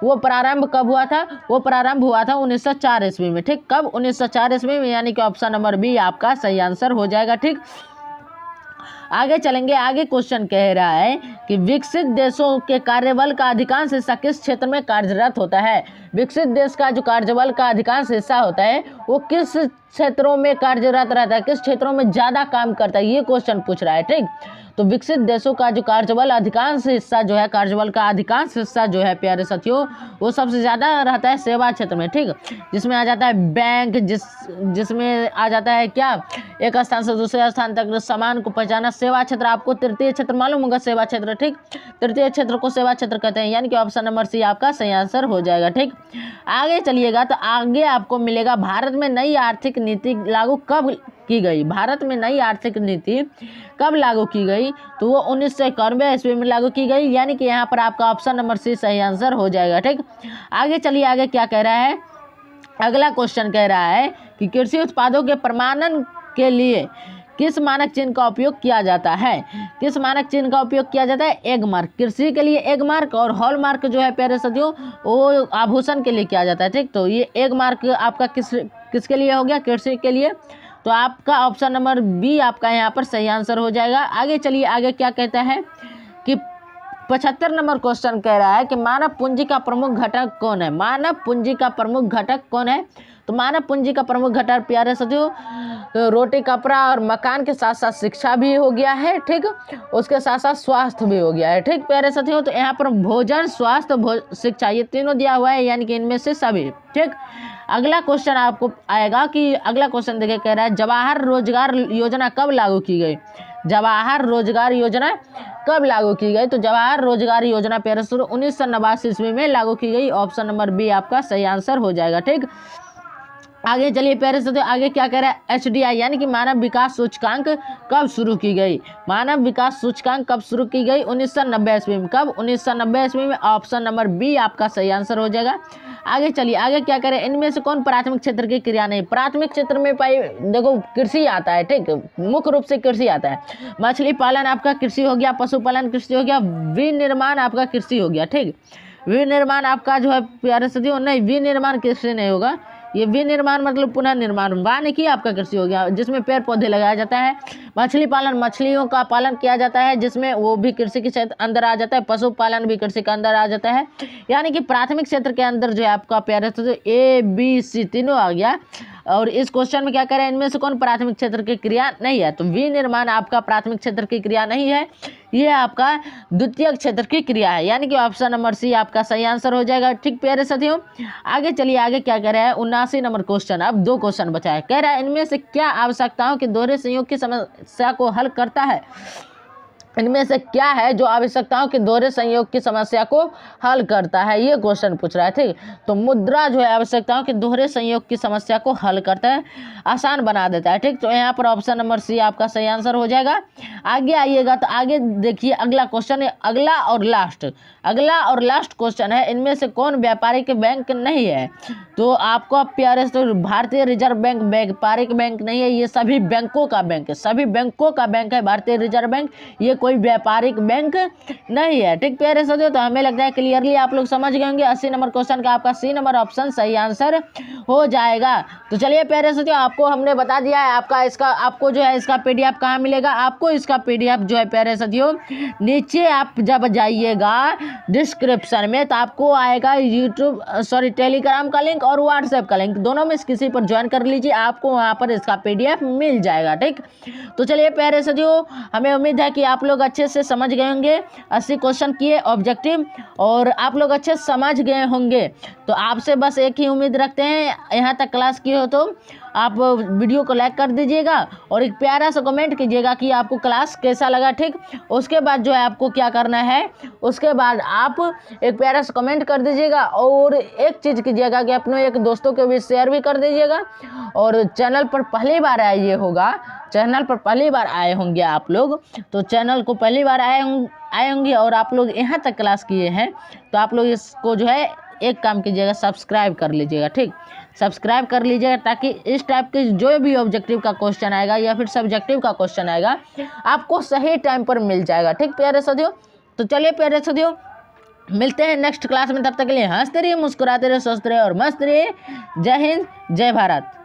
वो प्रारंभ कब हुआ था? वो प्रारंभ हुआ था 1904 ईस्वी में। ठीक, कब? 1904 ईस्वी में, यानी कि ऑप्शन नंबर बी आपका सही आंसर हो जाएगा। ठीक, आगे चलेंगे। आगे क्वेश्चन कह रहा है कि विकसित देशों के कार्यबल का अधिकांश हिस्सा किस क्षेत्र में कार्यरत होता है। विकसित देश का जो कार्यबल का अधिकांश हिस्सा होता है वो किस क्षेत्रों में कार्यरत रहता है, किस क्षेत्रों में ज़्यादा काम करता है, ये क्वेश्चन पूछ रहा है। ठीक, तो विकसित देशों का जो कार्यबल अधिकांश हिस्सा जो है, कार्यबल का अधिकांश हिस्सा जो है प्यारे साथियों, वो सबसे ज़्यादा रहता है सेवा क्षेत्र में। ठीक, जिसमें आ जाता है बैंक, जिसमें आ जाता है क्या, एक स्थान से दूसरे स्थान तक सामान को पहुंचाना। सेवा क्षेत्र, आपको तृतीय क्षेत्र मालूम होगा, सेवा क्षेत्र। ठीक, तृतीय क्षेत्र को सेवा क्षेत्र कहते हैं, यानी कि ऑप्शन नंबर सी आपका सही आंसर हो जाएगा। ठीक, आगे चलिएगा तो आगे आपको मिलेगा भारत में नई आर्थिक नीति लागू कब की गई। भारत में नई आर्थिक नीति कब लागू की गई? तो वो 1991 ईस्वी में लागू की गई, यानी कि यहाँ पर आपका ऑप्शन नंबर सी सही आंसर हो जाएगा। ठीक, आगे चलिए, आगे क्या कह रहा है, अगला क्वेश्चन कह रहा है कि कृषि उत्पादों के प्रमाणन के लिए किस मानक चिन्ह का उपयोग किया जाता है। किस मानक चिन्ह का उपयोग किया जाता है? Egg mark. कृषि के लिए एग मार्क और हॉल मार्क जो है प्यारे साथियों वो आभूषण के लिए किया जाता है। ठीक, तो ये एग मार्क आपका किसके लिए हो गया? कृषि के लिए। तो आपका ऑप्शन नंबर बी आपका यहाँ पर सही आंसर हो जाएगा। आगे चलिए, आगे क्या कहता है कि 75 नंबर क्वेश्चन कह रहा है कि मानव पूंजी का प्रमुख घटक कौन है। मानव पूंजी का प्रमुख घटक कौन है? तो मानव पूंजी का प्रमुख घटक प्यारे साथियों रोटी, कपड़ा और मकान के साथ साथ शिक्षा भी हो गया है। ठीक, उसके साथ साथ स्वास्थ्य भी हो गया है। ठीक प्यारे साथियों, तो यहाँ पर भोजन, स्वास्थ्य, शिक्षा, ये तीनों दिया हुआ है, यानी कि इनमें से सभी। ठीक, अगला क्वेश्चन आपको आएगा कि अगला क्वेश्चन देखिए, कह रहा है जवाहर रोजगार योजना कब लागू की गई। जवाहर रोजगार योजना कब लागू की गई? तो जवाहर रोजगार योजना प्यारे साथियों 1989 ईस्वी में लागू की गई। ऑप्शन नंबर बी आपका सही आंसर हो जाएगा। ठीक, आगे चलिए प्यारे साथियों, आगे क्या कह रहा है, HDI यानी कि मानव विकास सूचकांक कब शुरू की गई। मानव विकास सूचकांक कब शुरू की गई? 1990 ईस्वी में। कब? 1990 ईस्वी में। ऑप्शन नंबर बी आपका सही आंसर हो जाएगा। आगे चलिए, आगे क्या करें, इनमें से कौन प्राथमिक क्षेत्र की क्रिया नहीं। प्राथमिक क्षेत्र में भाई देखो कृषि आता है। ठीक, मुख्य रूप से कृषि आता है। मछली पालन आपका कृषि हो गया, पशुपालन कृषि हो गया, विनिर्माण आपका कृषि हो गया। ठीक, विनिर्माण आपका जो है प्यारे साथियों, नहीं, विनिर्माण कृषि नहीं होगा, ये विनिर्माण मतलब पुनर्निर्माण, वानिकी आपका कृषि हो गया, जिसमें पेड़ पौधे लगाया जाता है। मछली पालन, मछलियों का पालन किया जाता है, जिसमें वो भी कृषि के क्षेत्र अंदर आ जाता है। पशुपालन भी कृषि के अंदर आ जाता है, यानी कि प्राथमिक क्षेत्र के अंदर जो है आपका प्यारे साथियों ABC तीनों आ गया। और इस क्वेश्चन में क्या कह रहे हैं, इनमें से कौन प्राथमिक क्षेत्र की क्रिया नहीं है। तो विनिर्माण आपका प्राथमिक क्षेत्र की क्रिया नहीं है, ये आपका द्वितीय क्षेत्र की क्रिया है, यानी कि ऑप्शन नंबर सी आपका सही आंसर हो जाएगा। ठीक प्यारे साथियों, आगे चलिए, आगे क्या कह रहा है, 79 नंबर क्वेश्चन। अब 2 क्वेश्चन बचा है। कह रहा है इनमें से क्या आवश्यकताओं के दोहरे संयोग की समस्या को हल करता है। इनमें से क्या है जो आवश्यकताओं के दोहरे संयोग की समस्या को हल करता है, ये क्वेश्चन पूछ रहा है। ठीक, तो मुद्रा जो है आवश्यकताओं के दोहरे संयोग की समस्या को हल करता है, आसान बना देता है। ठीक, तो यहाँ पर ऑप्शन नंबर सी आपका सही आंसर हो जाएगा। आगे आइएगा तो आगे देखिए, अगला क्वेश्चन है, अगला और लास्ट क्वेश्चन है, इनमें से कौन व्यापारिक बैंक नहीं है। तो आपको प्यारे तो भारतीय रिजर्व बैंक व्यापारिक बैंक नहीं है, ये सभी बैंकों का बैंक है, सभी बैंकों का बैंक है भारतीय रिजर्व बैंक, ये कोई व्यापारिक बैंक नहीं है। ठीक प्यारे साथियों, तो हमें लगता है क्लियरली आप लोग समझ गए होंगे। 80 नंबर क्वेश्चन का आपका सी नंबर ऑप्शन सही आंसर हो जाएगा। तो चलिए प्यारे साथियों, आपको हमने बता दिया है आपको जो है इसका PDF कहाँ मिलेगा। आपको इसका PDF जो है प्यारे साथियों नीचे आप जब जाइएगा डिस्क्रिप्शन में तो आपको आएगा टेलीग्राम का लिंक और व्हाट्सएप का लिंक, दोनों में से किसी पर ज्वाइन कर लीजिए, आपको वहाँ पर इसका PDF मिल जाएगा। ठीक, तो चलिए प्यारे साथियों, हमें उम्मीद है कि आप लोग लोग अच्छे से समझ गए होंगे 80 क्वेश्चन किए ऑब्जेक्टिव, और आप लोग अच्छे से समझ गए होंगे। तो आपसे बस एक ही उम्मीद रखते हैं, यहाँ तक क्लास की हो तो आप वीडियो को लाइक कर दीजिएगा और एक प्यारा सा कमेंट कीजिएगा कि आपको क्लास कैसा लगा। ठीक, उसके बाद जो है आपको क्या करना है, उसके बाद आप एक प्यारा सा कमेंट कर दीजिएगा और एक चीज़ कीजिएगा कि अपने एक दोस्तों के बीच शेयर भी कर दीजिएगा। और चैनल पर पहली बार आए होगा, चैनल पर पहली बार आए होंगे आप लोग, तो चैनल को पहली बार आए होंगे और आप लोग यहाँ तक क्लास किए हैं, तो आप लोग इसको जो है एक काम कीजिएगा, सब्सक्राइब कर लीजिएगा। ठीक, सब्सक्राइब कर लीजिएगा ताकि इस टाइप के जो भी ऑब्जेक्टिव का क्वेश्चन आएगा या फिर सब्जेक्टिव का क्वेश्चन आएगा आपको सही टाइम पर मिल जाएगा। ठीक प्यारे साथियों, तो चलिए प्यारे साथियों मिलते हैं नेक्स्ट क्लास में, तब तक के लिए हंसते रहिए, मुस्कुराते रहिए, स्वस्थ रहिए और मस्त रहिए। जय हिंद, जय भारत।